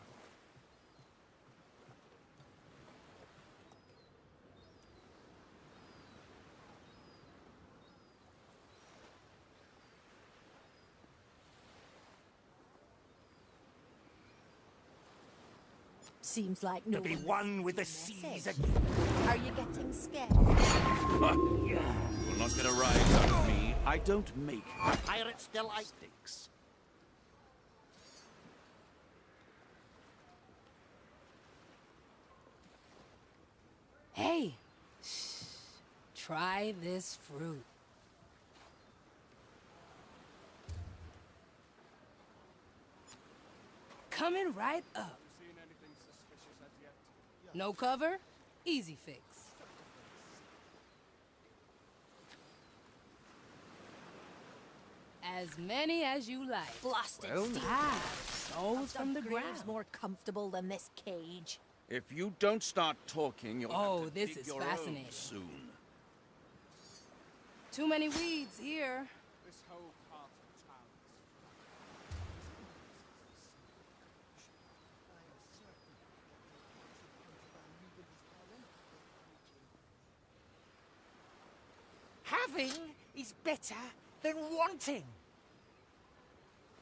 Seems like no To be one with the seas again. Are you getting scared? Will not get a rise out of me. I don't make Pirates still out. mistakes. Hey, try this fruit. Coming right up. Seen anything suspicious as yet? No cover? Easy fix. As many as you like. Blasted Well, steel. Souls from the grave's ground. more comfortable than this cage. If you don't start talking, you'll Oh, have to this dig is your fascinating. own soon. Too many weeds here. This whole part of town Having is better than wanting.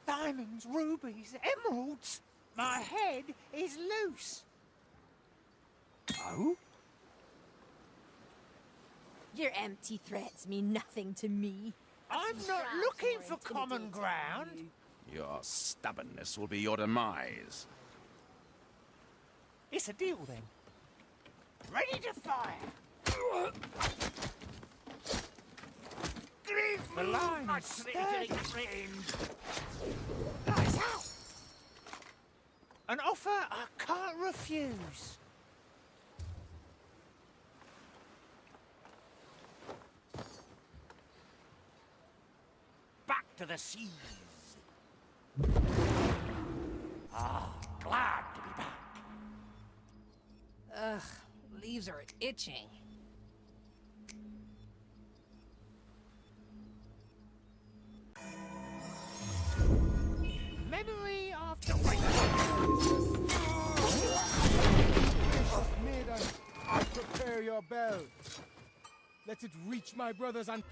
Diamonds, rubies, emeralds. My head is loose. Oh? Your empty threats mean nothing to me. I'm not looking for common ground. Your stubbornness will be your demise. It's a deal then. Ready to fire. The line is sturdy. Lights out. An offer I can't refuse. Back to the seas. Ah, glad to be back. Ugh, leaves are itching. Memory of the right. Maiden, prepare your bell. Let it reach my brothers and...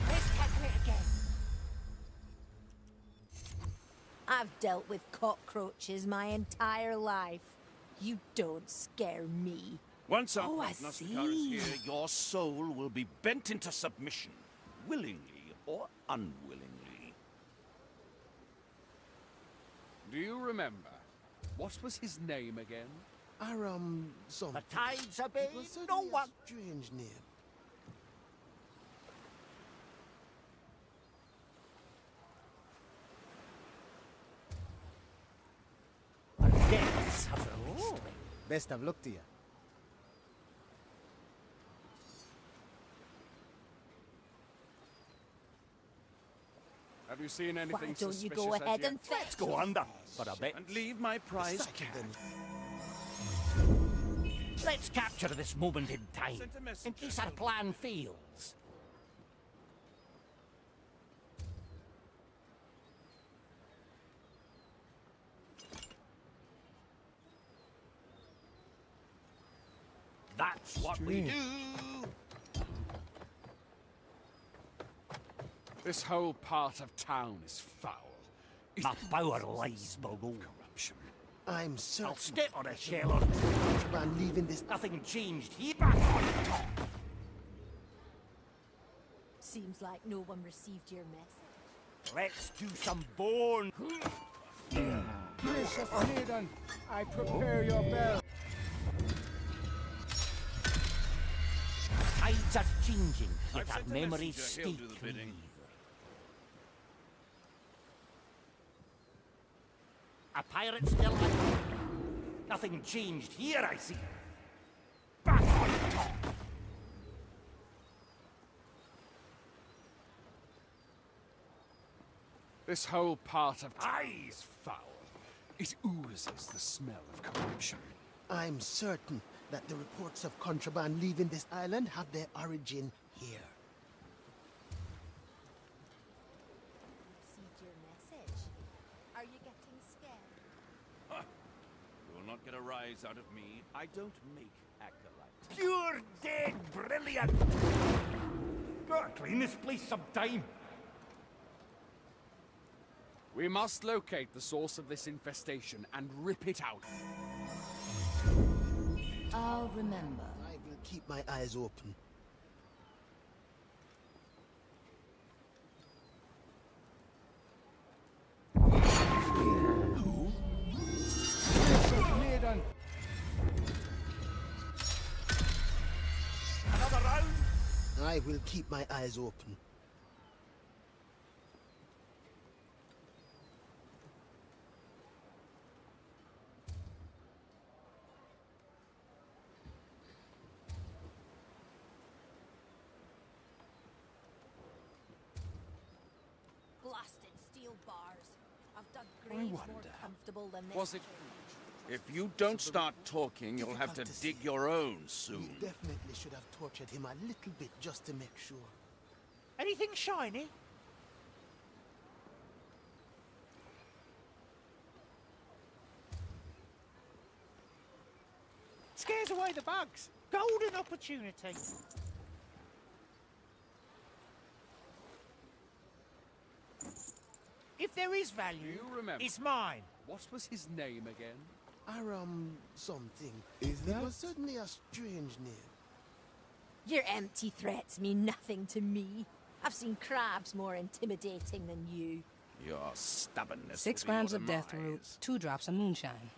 Let's tackle it again. I've dealt with cockroaches my entire life. You don't scare me. Once our Oh, I prognosticator is see. here, your soul will be bent into submission, willingly or unwillingly. Do you remember? What was his name again? Something. The tides obey It was no certainly a one. strange name. The depths of the mystery. Best of luck to you. Have you seen anything Why don't you suspicious go as ahead yet? and fetch? Let's go under for a bit. And leave my prize Second then. Let's capture this moment in time, Sent a messenger. in case our plan fails. That's what we do. This whole part of town is foul. My power lies below. Corruption. I'm certain. I'll step on a shell on Contraband leaving this. nothing changed here. Back on top. Seems like no one received your message. Let's do some bone. Gracious maiden, I prepare your bell. Tides are changing, yet I've our sent a memories messenger. stay He'll do the clear. bidding. A pirate still alive. Nothing changed here, I see. Back on top. This whole part of town is foul. It oozes the smell of corruption. I'm certain that the reports of contraband leaving this island have their origin here. Received your message. Are you getting scared? You will not get a rise out of me. I don't make acolytes. Pure dead brilliant. Gotta clean this place sometime. We must locate the source of this infestation and rip it out. I'll remember. I will keep my eyes open. Gracious maiden, Another round. I will keep my eyes open. Blasted steel bars. I've dug graves more comfortable than this. was it? If you don't start talking, you'll have to Difficult to see. dig your own We soon. definitely should have tortured him a little bit just to make sure. Anything shiny? Scares away the bugs. Golden opportunity. there is value, Do you remember? it's mine. What was his name again? Aram something. Is It that? was certainly a strange name. Your empty threats mean nothing to me. I've seen crabs more intimidating than you. Your stubbornness. 6 will be grams your of death root, demise. 2 drops of moonshine.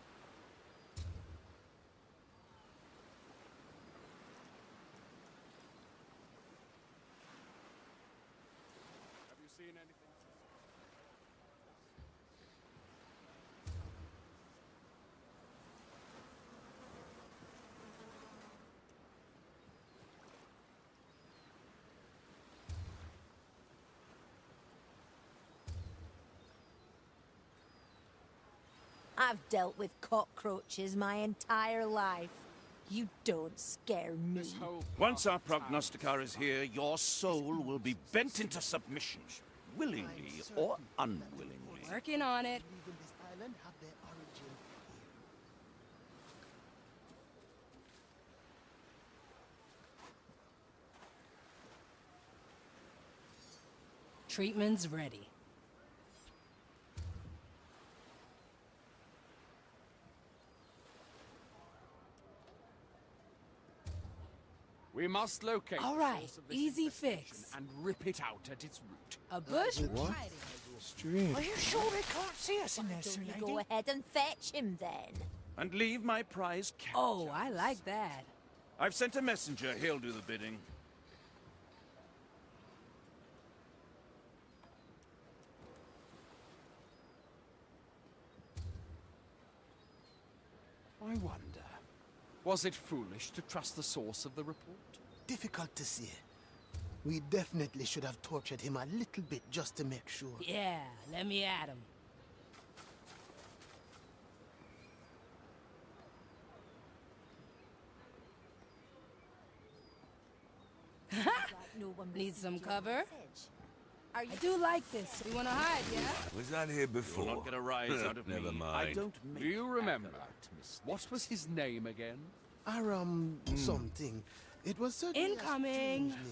Have you seen anything? I've dealt with cockroaches my entire life. You don't scare me. This whole Once our part of town- prognosticator is here, your soul will be bent into submission, willingly or unwillingly. Working on it. Leaving this island have their origin here. Treatment's ready. We must locate All the right, source of this easy infestation fix. and rip it out at its root. A bush? What? Strange. Are you sure they can't see us in there, Don't Sir you Lady? go ahead and fetch him then. And leave my prize captive. Oh, I like that. I've sent a messenger. He'll do the bidding. I wonder, was it foolish to trust the source of the report? Difficult to say. We definitely should have tortured him a little bit just to make sure. Yeah, let me at him. No one Need received some your cover? message. Are you I do like this. You wanna hide, yeah? Was that here You'll before? not get a rise out of me. Never I mind. don't make Do you remember? acolyte mistakes. What was his name again? Aram something. It was certainly Incoming. a strange name.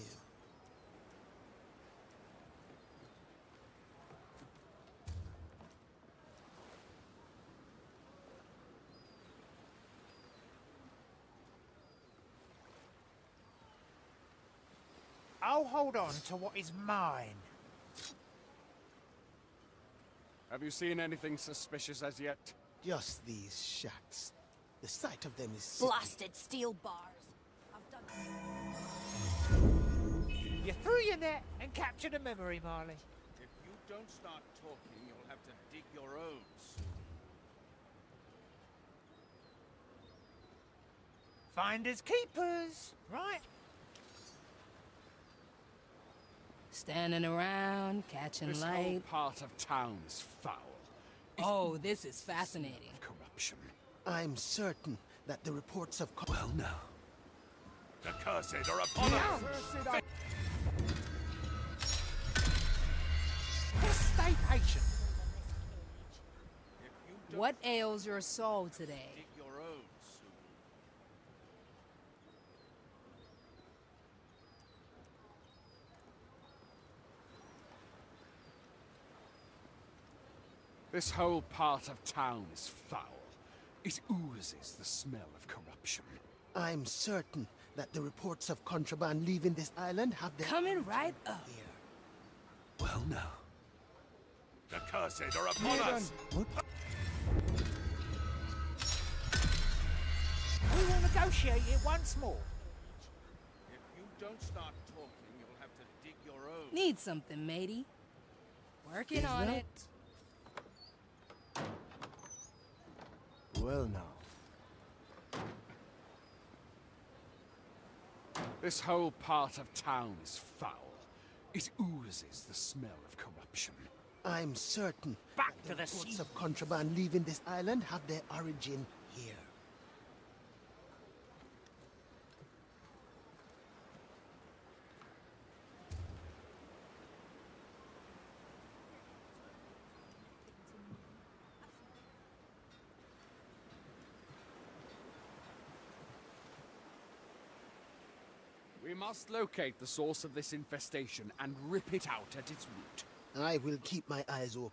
I'll hold on to what is mine. Have you seen anything suspicious as yet? Just these shacks. The sight of them is sickening. blasted steel bars? I've done. You threw your net and captured a memory, Marley. If you don't start talking, you'll have to dig your own soon. Finders keepers, right? Standing around, catching This whole light. part of town is foul. Oh, this is fascinating. Corruption. I'm certain that the reports of... Well, now. The curses are upon us! Just stay patient. If you don't What ails your soul today? dig your own soon. This whole part of town is foul. It oozes the smell of corruption. I'm certain that the reports of contraband leaving this island have their... Coming right up. here. Well, now. The curses are upon us! What? We will negotiate it once more. If you don't start talking, you'll have to dig your own. Need something, matey. Working on it. Well now. This whole part of town is foul. It oozes the smell of corruption. I'm certain Back that to the reports sea. of contraband leaving this island have their origin here. We must locate the source of this infestation and rip it out at its root. I will keep my eyes open.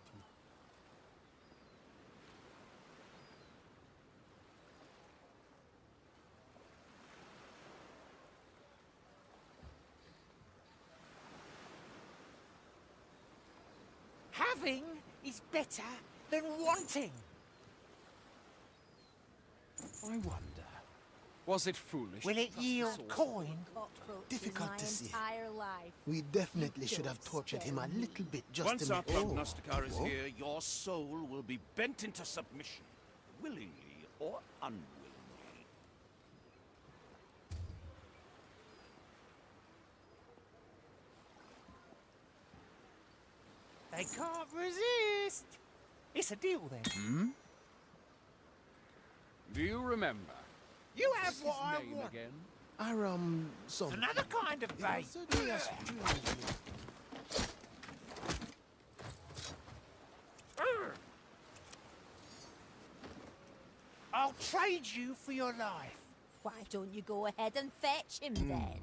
Having is better than wanting. I wonder, was it foolish? Will it yield coin? Difficult to see. Entire life. We definitely should have tortured him a little bit just Once to our make... prognosticator is here, your soul will be bent into submission, willingly or unwillingly. They can't resist. It's a deal then. Do you remember? You have what I Name want. again? Some... Another kind of bait. Certainly has I'll trade you for your life. Why don't you go ahead and fetch him then?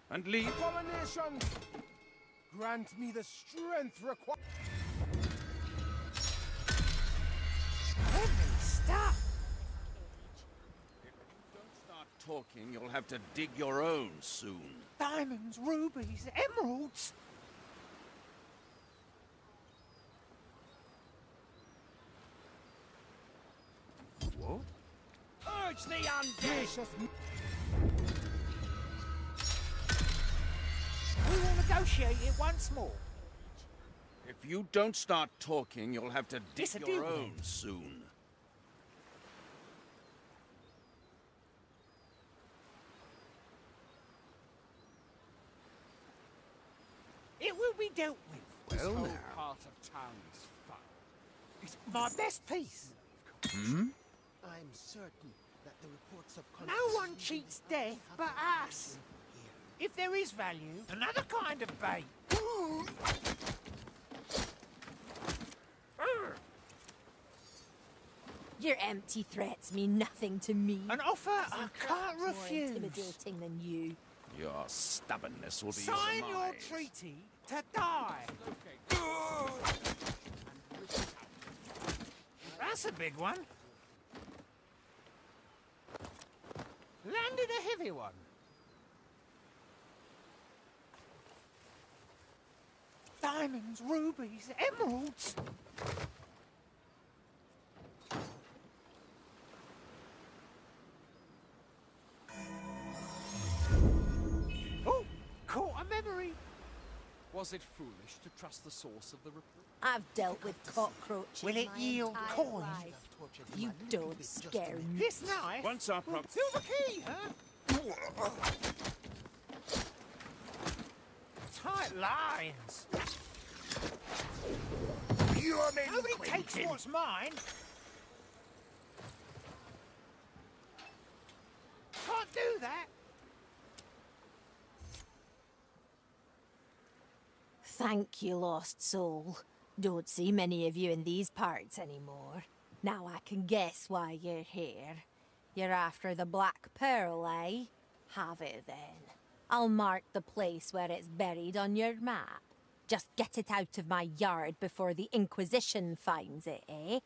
And leave. Abomination! Grant me the strength required. Heavy stuff. Don't start talking, you'll have to dig your own soon. Diamonds, rubies, emeralds. What? Urge the undead. We will negotiate it once more. If you don't start talking, you'll have to dig It's a your deal, own then. soon. It will be dealt with. This whole part of town is foul. It's My best piece. I'm certain that the reports of... No one cheats death but us. If there is value, another kind of bait. Your empty threats mean nothing to me. An offer I can't More refuse. intimidating than you. Your stubbornness will be Sign your your demise. treaty to die. That's a big one. Landed a heavy one. Diamonds, rubies, emeralds. Oh, caught a memory. Was it foolish to trust the source of the report? I've dealt with cockroaches Will it my yield entire coin? life. tortured him You a little don't bit just to scare make- me. This knife. Once our will fill the key, huh? Tight lines. Nobody takes what's mine. Can't do that. Thank you, lost soul. Don't see many of you in these parts anymore. Now I can guess why you're here. You're after the Black Pearl, eh? Have it then. I'll mark the place where it's buried on your map. Just get it out of my yard before the Inquisition finds it, eh?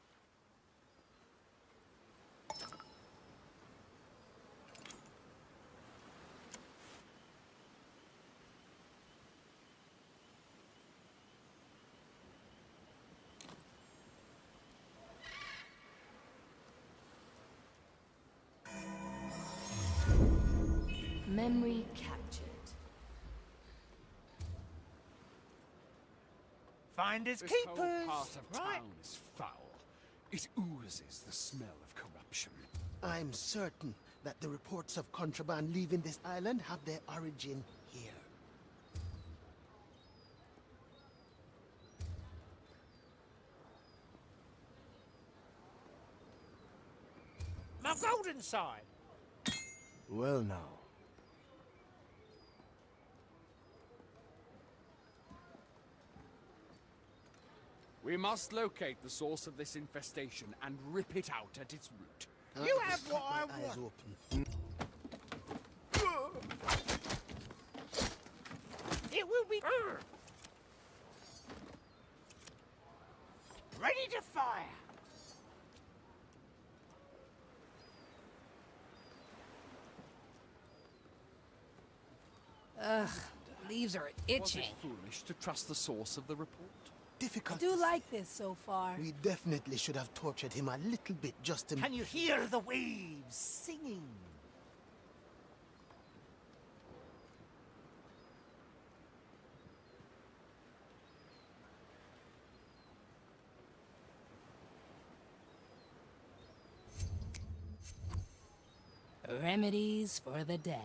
Memory captured. Finders This keepers. whole part of Right. town is foul. It oozes the smell of corruption. I'm certain that the reports of contraband leaving this island have their origin here. My golden side. Well now. We must locate the source of this infestation and rip it out at its root. You have what I My eyes want. open. It will be ready to fire. Leaves are Was itching. it foolish to trust the source of the report? I difficult do to like this so far. We definitely should have tortured him a little bit just to... Can you hear the waves singing? Remedies for the dead.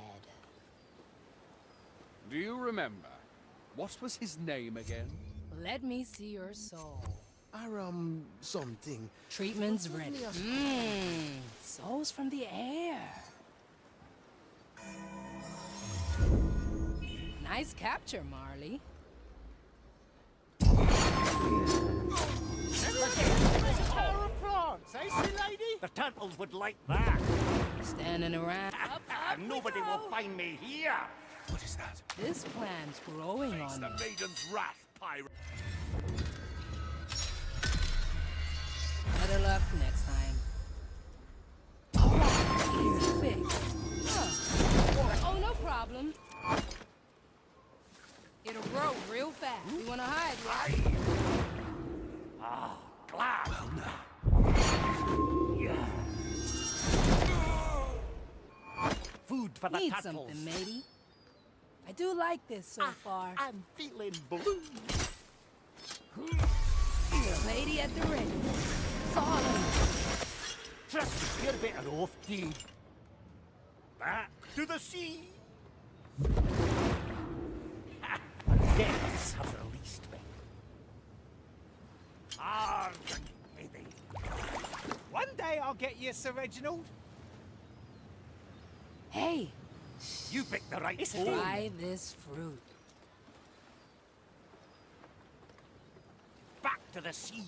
Do you remember? What was his name again? Let me see your soul. Something. Treatment's ready. Souls from the air. Nice capture, Marley. Power of prawns, eh, sea lady? The turtles would like that. Standing around. And nobody will find me here. What is that? This plan's growing on The me. maiden's wrath, pirate. Better luck next time. Alright, easy fix. Oh, no problem. It'll grow real fast. You wanna hide, right? Ah, glad. Well, now. Food for the Need turtles. something, matey. I do like this so far. I'm feeling blue. Lady at the ready. It's all in. Trust me, you're better off dead. Back to the sea. Depths have released me. Hard and heavy. One day I'll get you, Sir Reginald. Hey, You picked the right try this fruit. Back to the seas.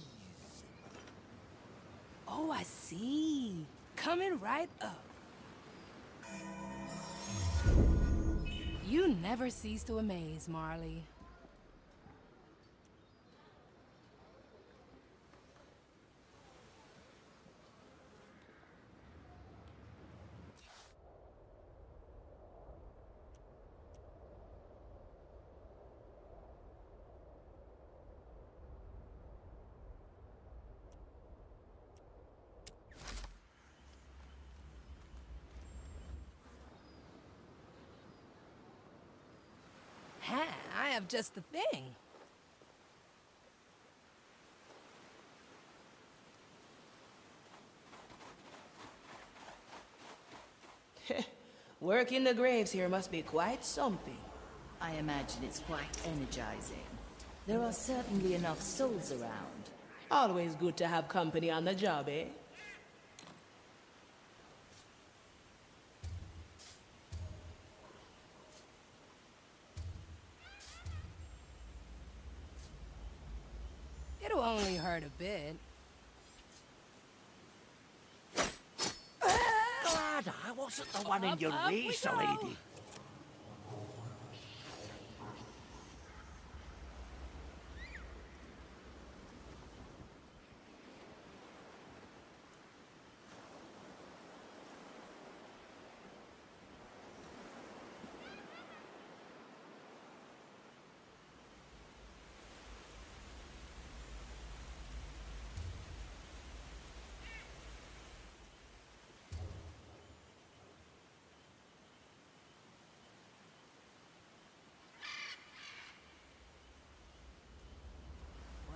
Oh, I see. Coming right up. You never cease to amaze, Marley. I have just the thing. Work in the graves here must be quite something. I imagine it's quite energizing. There are certainly enough souls around. Always good to have company on the job, eh? It'll only hurt a bit. Glad I wasn't the one in your up we race, go. lady.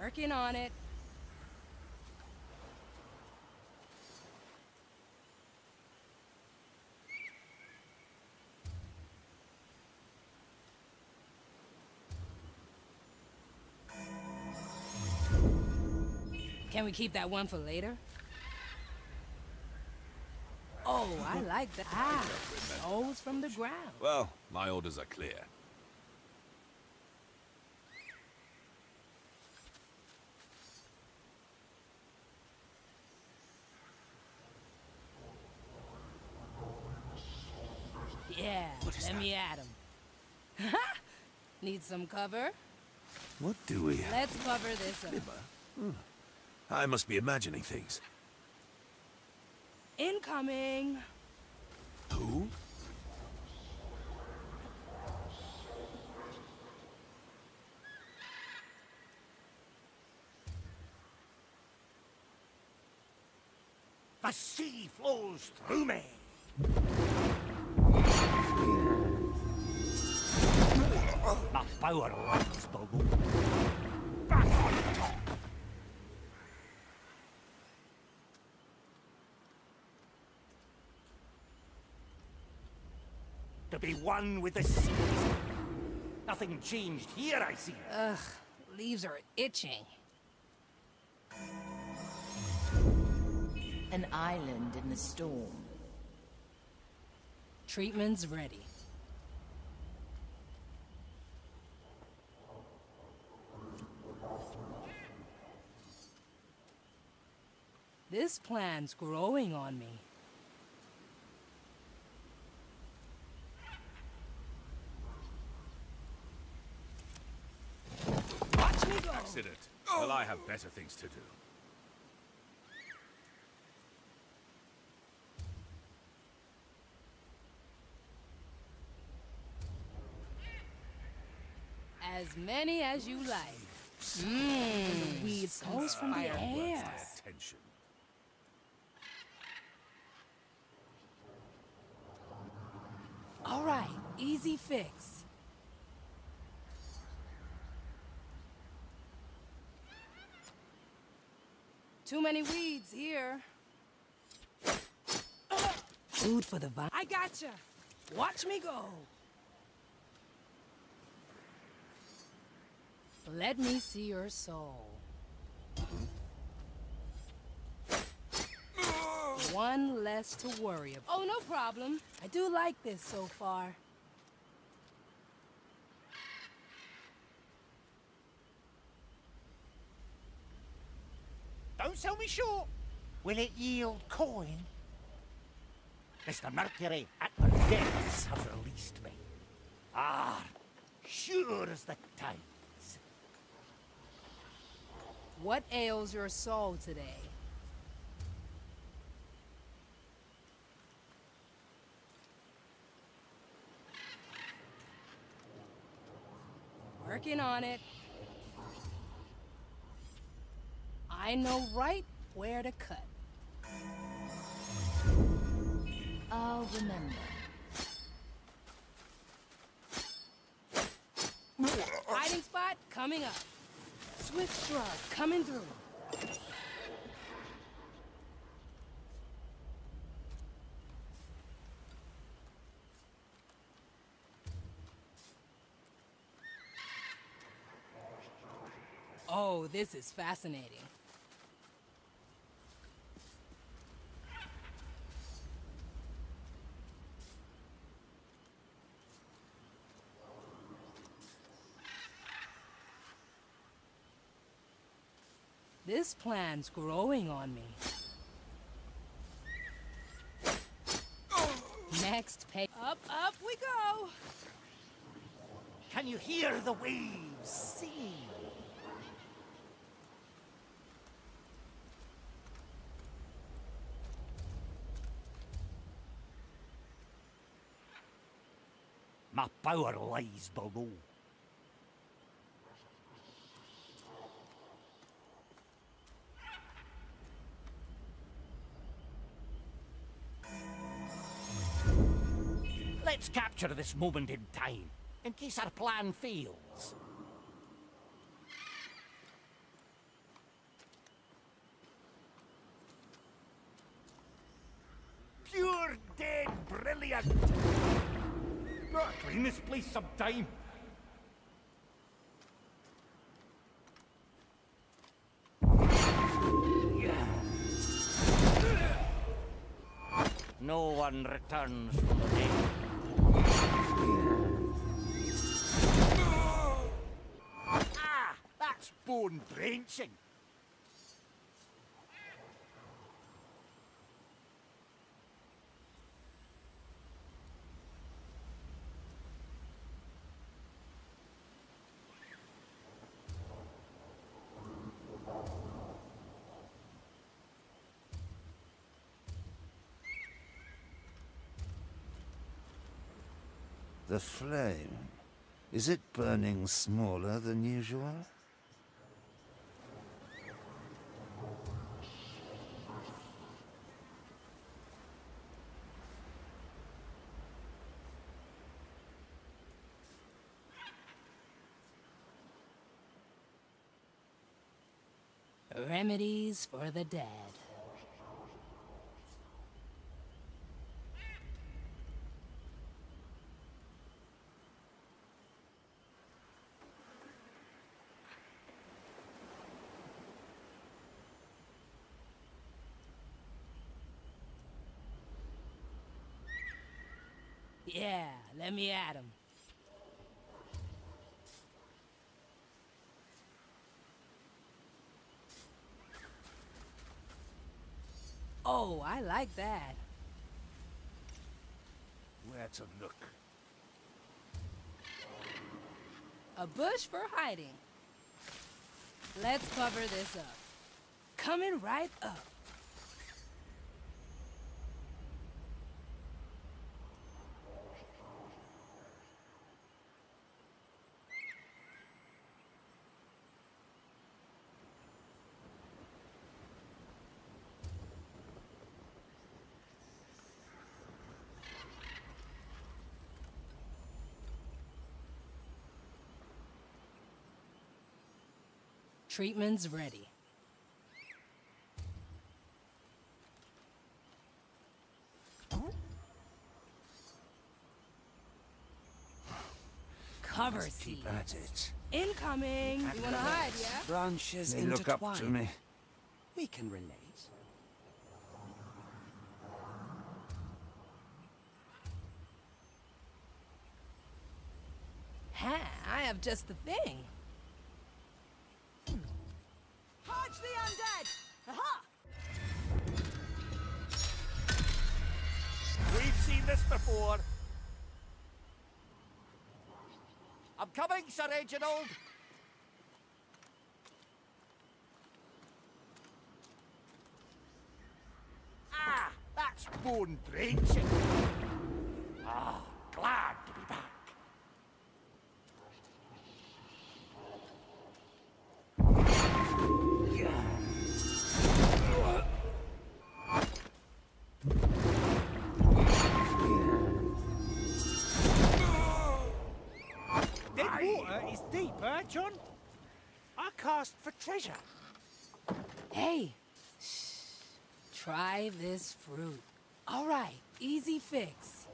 Working on it. Can we keep that one for later? Oh, I like that. Ah, souls from the ground. Well, my orders are clear. Yeah, let me at him. Need some cover? What do we have? Let's cover this up. I must be imagining things. Incoming. Who? The sea flows through me. My power lies below. Back on top. To be one with the seas. Nothing changed here, I see. Ugh, leaves are itching. An island in the storm. Treatment's ready. This plan's growing on me. Watch me go! Accident. Well, I have better things to do. As many as you like. Mmm, weeds comes from the air. Attention. All right, easy fix. Too many weeds here. Food for the vine. I gotcha. Watch me go. Let me see your soul. One less to worry about. Oh, no problem. I do like this so far. Don't sell me short. Will it yield coin? Mr. Mercury at the depths have released me. Ah, sure as the tides. What ails your soul today? Working on it. I know right where to cut. I'll remember. Hiding spot coming up. Swift shrug coming through. Oh, this is fascinating. This plan's growing on me. Next page. Up we go. Can you hear the waves sing? My power lies below. Let's capture this moment in time, in case our plan fails. Pure dead brilliant! Gotta clean this place sometime. No one returns from the dead. Ah, that's bone drenching. The flame, is it burning smaller than usual? Remedies for the dead. Yeah, let me at him. Oh, I like that. Where to look? A bush for hiding. Let's cover this up. Coming right up. Treatment's ready. Cover Must seeds. keep at it. Incoming. You wanna hide, yeah? Branches They look up to me. We can relate. Ha! I have just the thing. Purge the undead! Aha! We've seen this before. I'm coming, Sir Reginald. Ah, that's bone drenching. Ah, glad to be back. Dead water is deep, eh, John? I cast for treasure. Hey. Shh. Try this fruit. All right. Easy fix.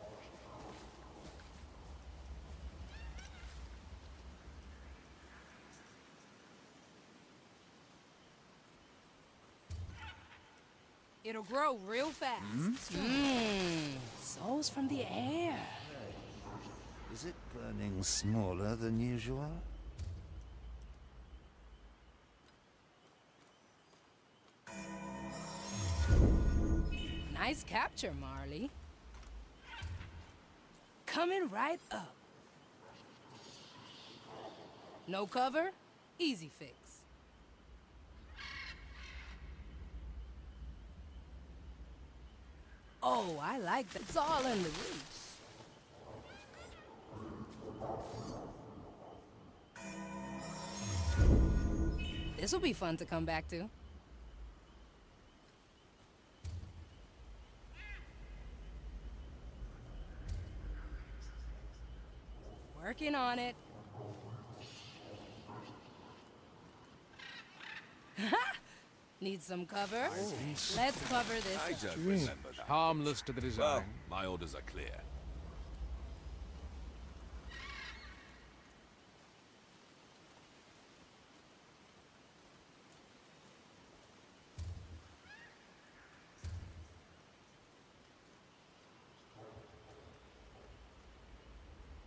It'll grow real fast. Souls from the air. Is it burning smaller than usual? Nice capture, Marley. Coming right up. No cover? Easy fix. Oh, I like that. It's all in the roots. This'll be fun to come back to. Working on it. Need some cover? Let's cover this I up. don't remember that. Harmless to the design. Well, my orders are clear.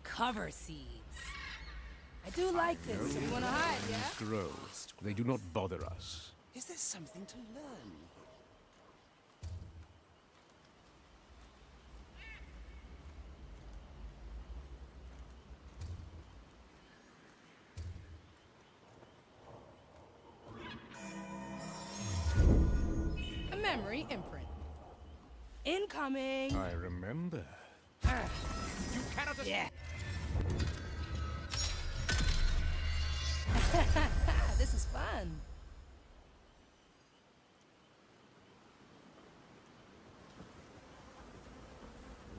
Cover seeds. I do like this. You wanna hide, yeah? Grow. They do not bother us. Is there something to learn? A memory imprint. Incoming. I remember. You cannot. Yeah. This is fun.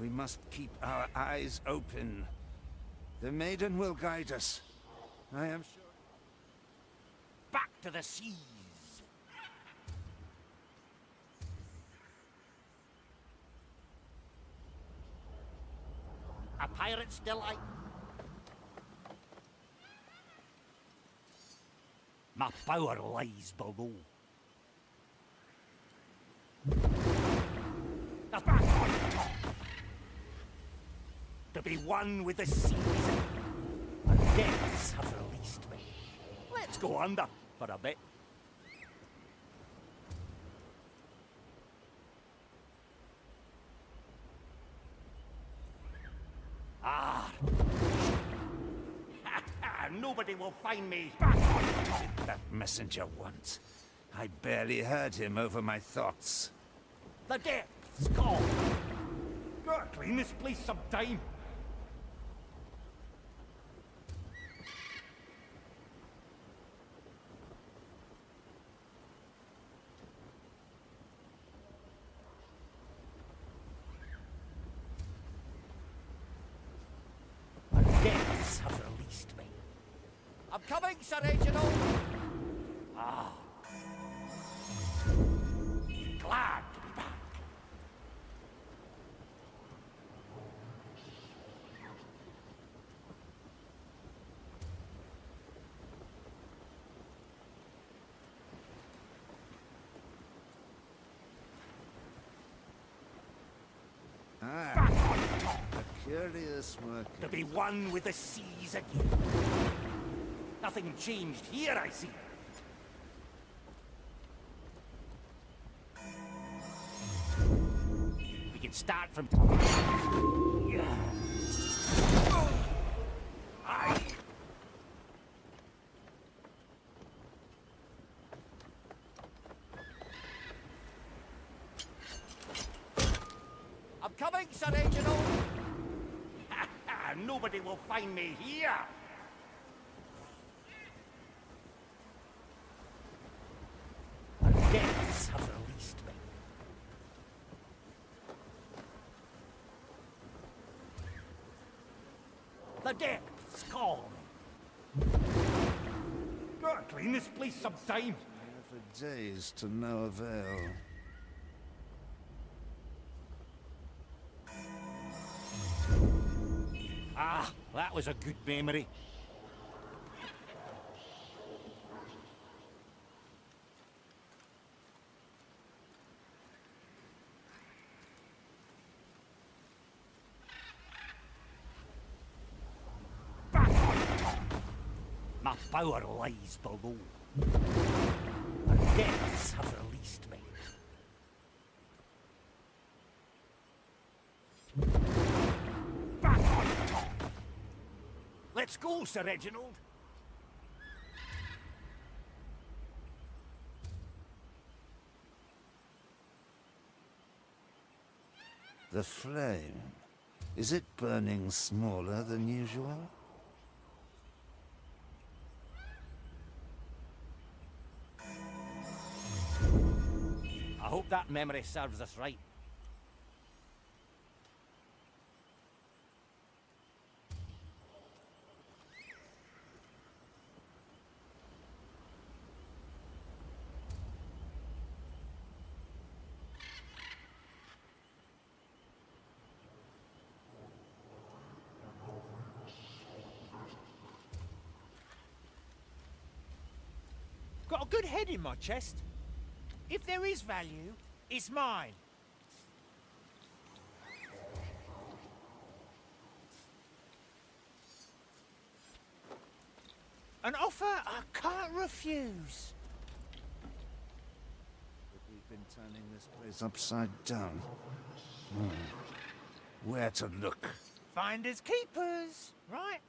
We must keep our eyes open. The maiden will guide us. I am sure. Back to the seas. pirate's delight. My power lies below. Now back on top. To be one with the seas. The depths have released me. Let's go under for a bit. Ah. Nobody will find me. Back on top. Did that messenger once. I barely heard him over my thoughts. The depths call. Gotta clean this place some time. The depths have released me. I'm coming, Sir Reginald. Ah. Glad to be back. Back on top. A curious work. To be one with the seas again. Nothing changed here, I see. We can start from... Aye. I'm coming, Sir Reginald. Nobody will find me here. The depths have released me. The depths call me. Gotta clean this place some time. For days to no avail. Ah, that was a good memory. Back on top. My power lies below. The depths have released me. Back on top. Let's go, Sir Reginald. The flame. Is it burning smaller than usual? I hope that memory serves us right. Got a good head in my chest. If there is value, it's mine. An offer I can't refuse. We've been turning this place upside down. Where to look? Finders keepers, right?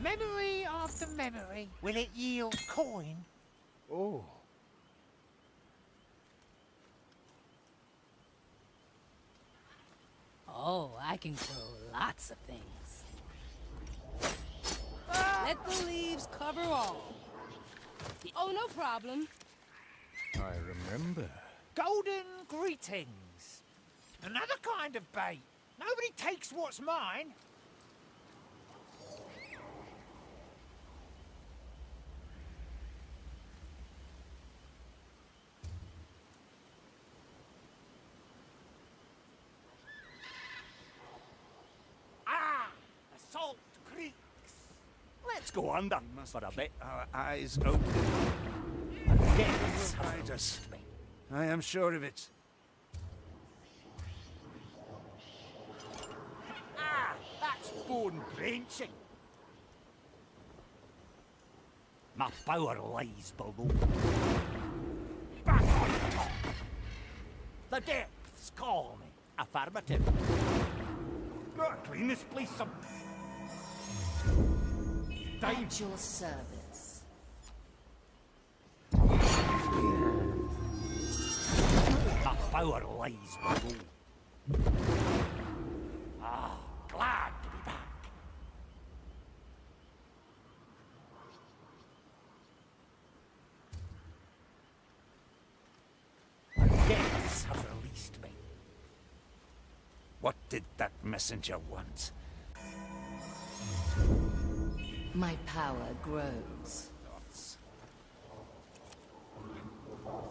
Memory after memory. Will it yield coin? Oh. Oh, I can grow lots of things. Let the leaves cover all. Oh, no problem. I remember. Golden greetings. Another kind of bait. Nobody takes what's mine. Ah, assault creaks. Let's go under for a bit. Our eyes open. Depths have Guide us. released me. I am sure of it. Ah, that's bone drenching. My power lies below. Back on top. The depths call me. Affirmative. Gotta clean this place up. At your service. My power lies below. Ah, glad to be back. The depths have released me. What did that messenger want? My power grows.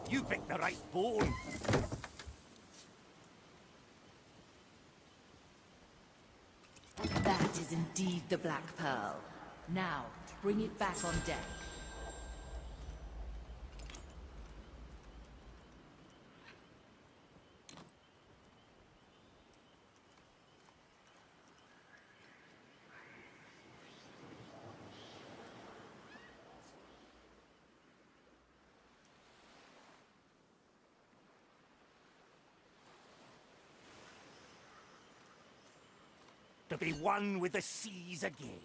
You picked the right bone. That is indeed the Black Pearl. Now, bring it back on deck. To be one with the seas again.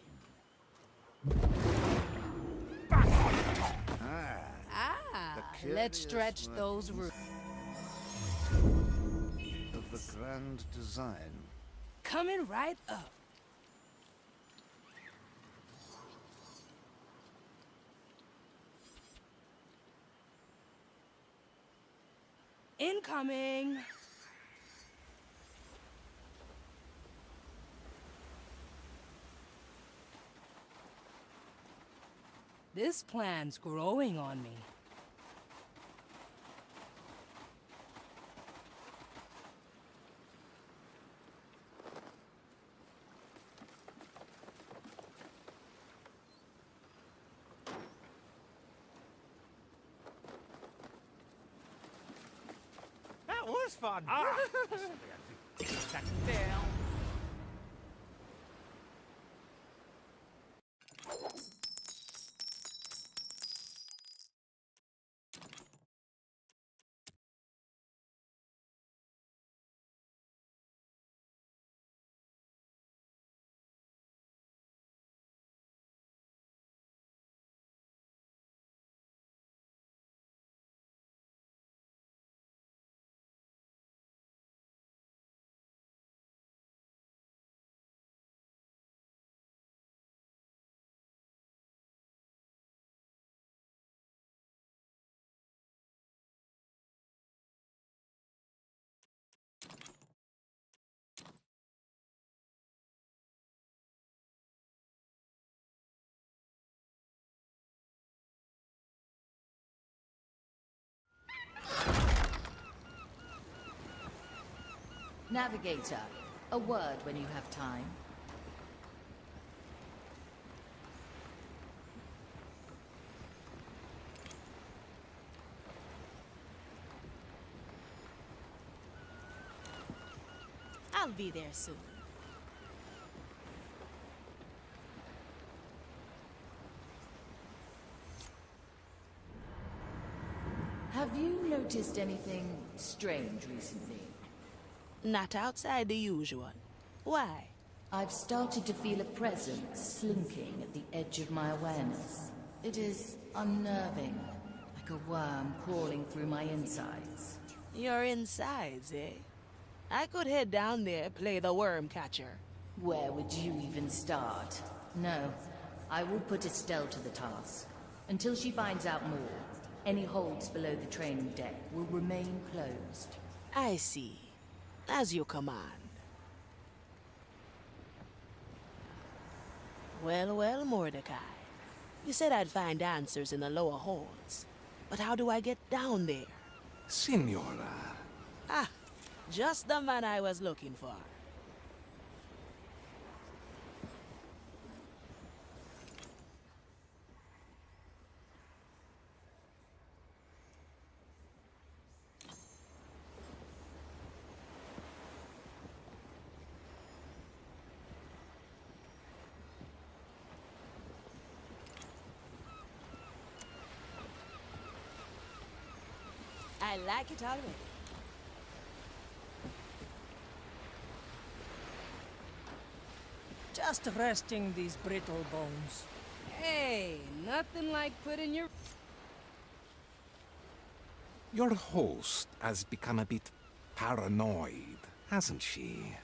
Let's stretch those roots. Of the grand design. Coming right up. Incoming. This plan's growing on me. That was fun. That down. Navigator, a word when you have time. I'll be there soon. Have you noticed anything strange recently? Not outside the usual. Why? I've started to feel a presence slinking at the edge of my awareness. It is unnerving, like a worm crawling through my insides. Your insides, eh? I could head down there, play the worm catcher. Where would you even start? No, I will put Estelle to the task. Until she finds out more, any holds below the training deck will remain closed. I see. As you command. Well, well, Mordecai. You said I'd find answers in the lower halls. But how do I get down there? Signora. Ah, just the man I was looking for. I like it already. Just resting these brittle bones. Hey, nothing like putting your... Your host has become a bit paranoid, hasn't she?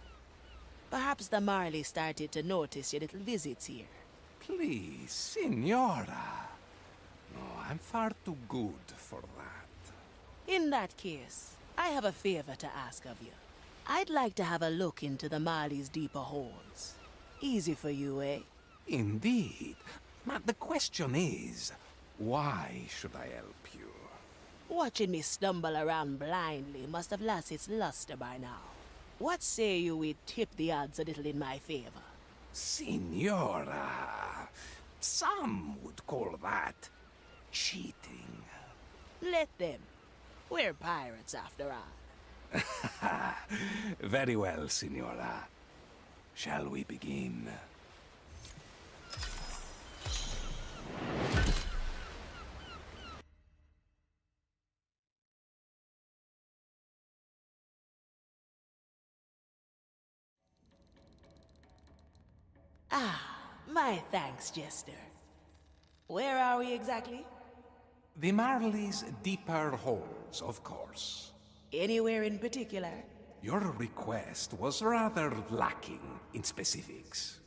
Perhaps the Marley started to notice your little visits here. Please, Signora. No, I'm far too good for that. In that case, I have a favor to ask of you. I'd like to have a look into the Marley's deeper holes. Easy for you, eh? Indeed. But the question is, why should I help you? Watching me stumble around blindly must have lost its luster by now. What say you we tip the odds a little in my favor? Signora, some would call that cheating. Let them. We're pirates, after all. Very well, Signora. Shall we begin? Ah, my thanks, Jester. Where are we exactly? The Marley's deeper holes, of course. Anywhere in particular? Your request was rather lacking in specifics.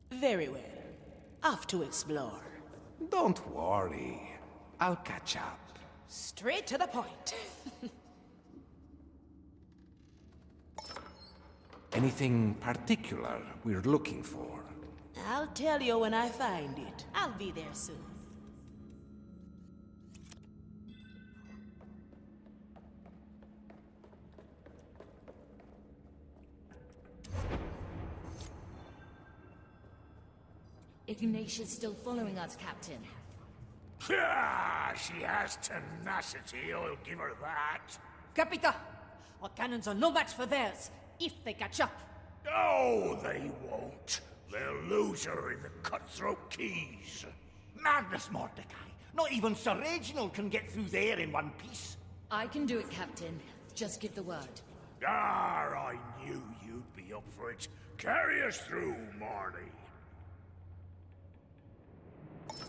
Very well. Off to explore. Don't worry. I'll catch up. Straight to the point. Anything particular we're looking for? I'll tell you when I find it. I'll be there soon. Ignatia's still following us, Captain. Ah, she has tenacity, I'll give her that. Capita! Our cannons are no match for theirs, if they catch up. No, they won't. They'll lose her in the cutthroat keys. Madness, Mordecai. Not even Sir Reginald can get through there in one piece. I can do it, Captain. Just give the word. Ah, I knew you'd be up for it. Carry us through, Marley.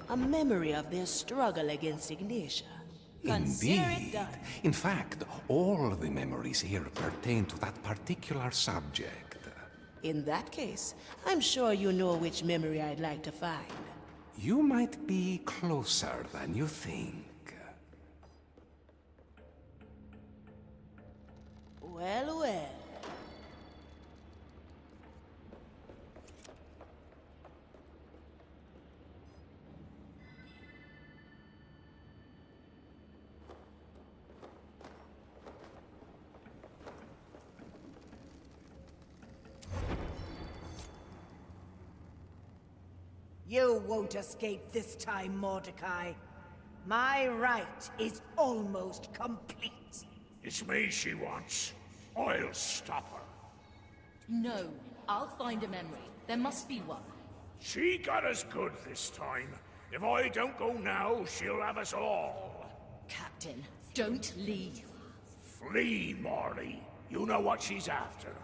A memory of their struggle against Ignatia. Consider it Indeed. done. In fact, all the memories here pertain to that particular subject. In that case, I'm sure you know which memory I'd like to find. You might be closer than you think. Well, well. You won't escape this time, Mordecai. My right is almost complete. It's me she wants. I'll stop her. No, I'll find a memory. There must be one. She got us good this time. If I don't go now, she'll have us all. Captain, don't leave. Flee, Marley. You know what she's after.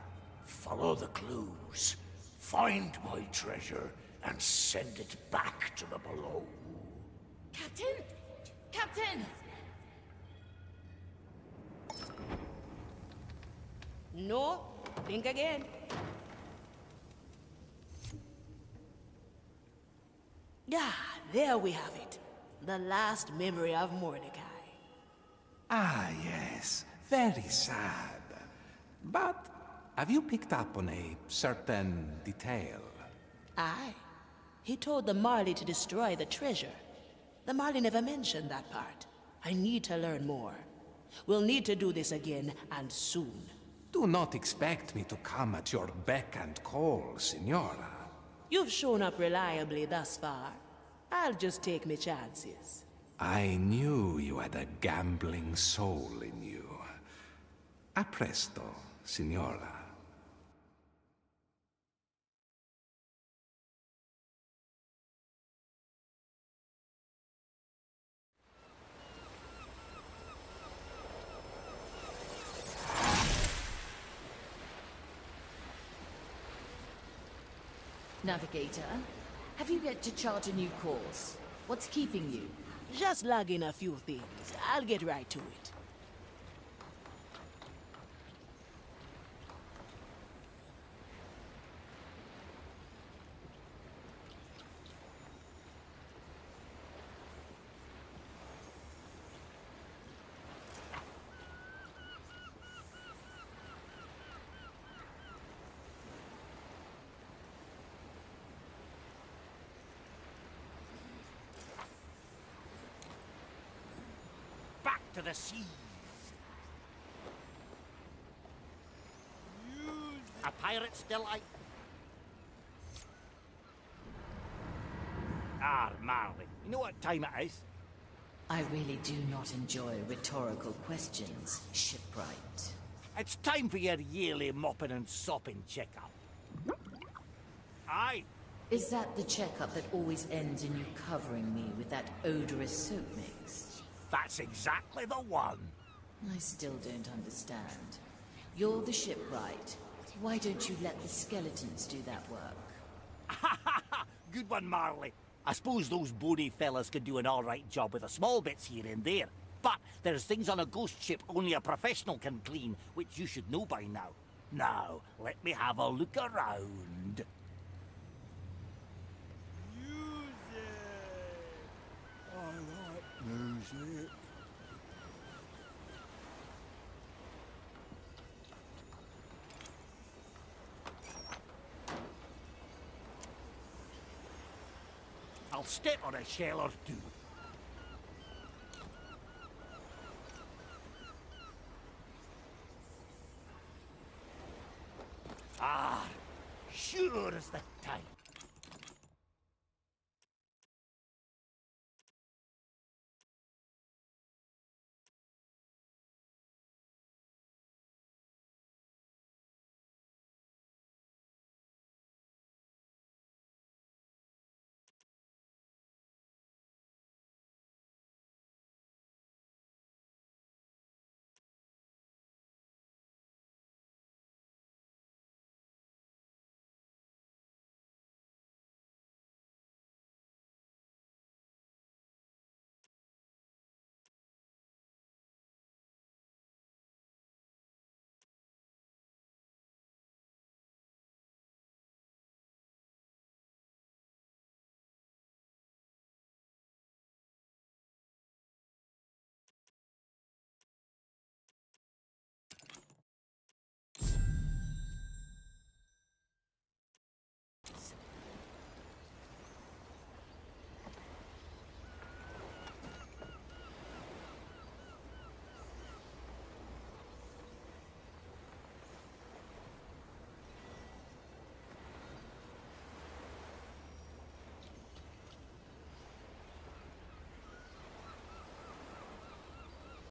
Follow the clues. Find my treasure and send it back to the below. Captain? Captain! No, think again. There we have it. The last memory of Mordecai. Ah, yes. Very sad. But have you picked up on a certain detail? Aye. He told the Marley to destroy the treasure. The Marley never mentioned that part. I need to learn more. We'll need to do this again, and soon. Do not expect me to come at your beck and call, Signora. You've shown up reliably thus far. I'll just take my chances. I knew you had a gambling soul in you. A presto, Signora. Navigator, have you yet to chart a new course? What's keeping you? Just log in a few things. I'll get right to it. To the seas. A pirate's delight. Ah, Marley, you know what time it is? I really do not enjoy rhetorical questions, shipwright. It's time for your yearly mopping and sopping checkup. Aye. Is that the checkup that always ends in you covering me with that odorous soap mix? That's exactly the one. I still don't understand. You're the shipwright. Why don't you let the skeletons do that work? Good one, Marley. I suppose those bony fellas could do an alright job with the small bits here and there. But there's things on a ghost ship only a professional can clean, which you should know by now. Now, let me have a look around. Music. I'll step on a shell or two. Ah, sure as the time.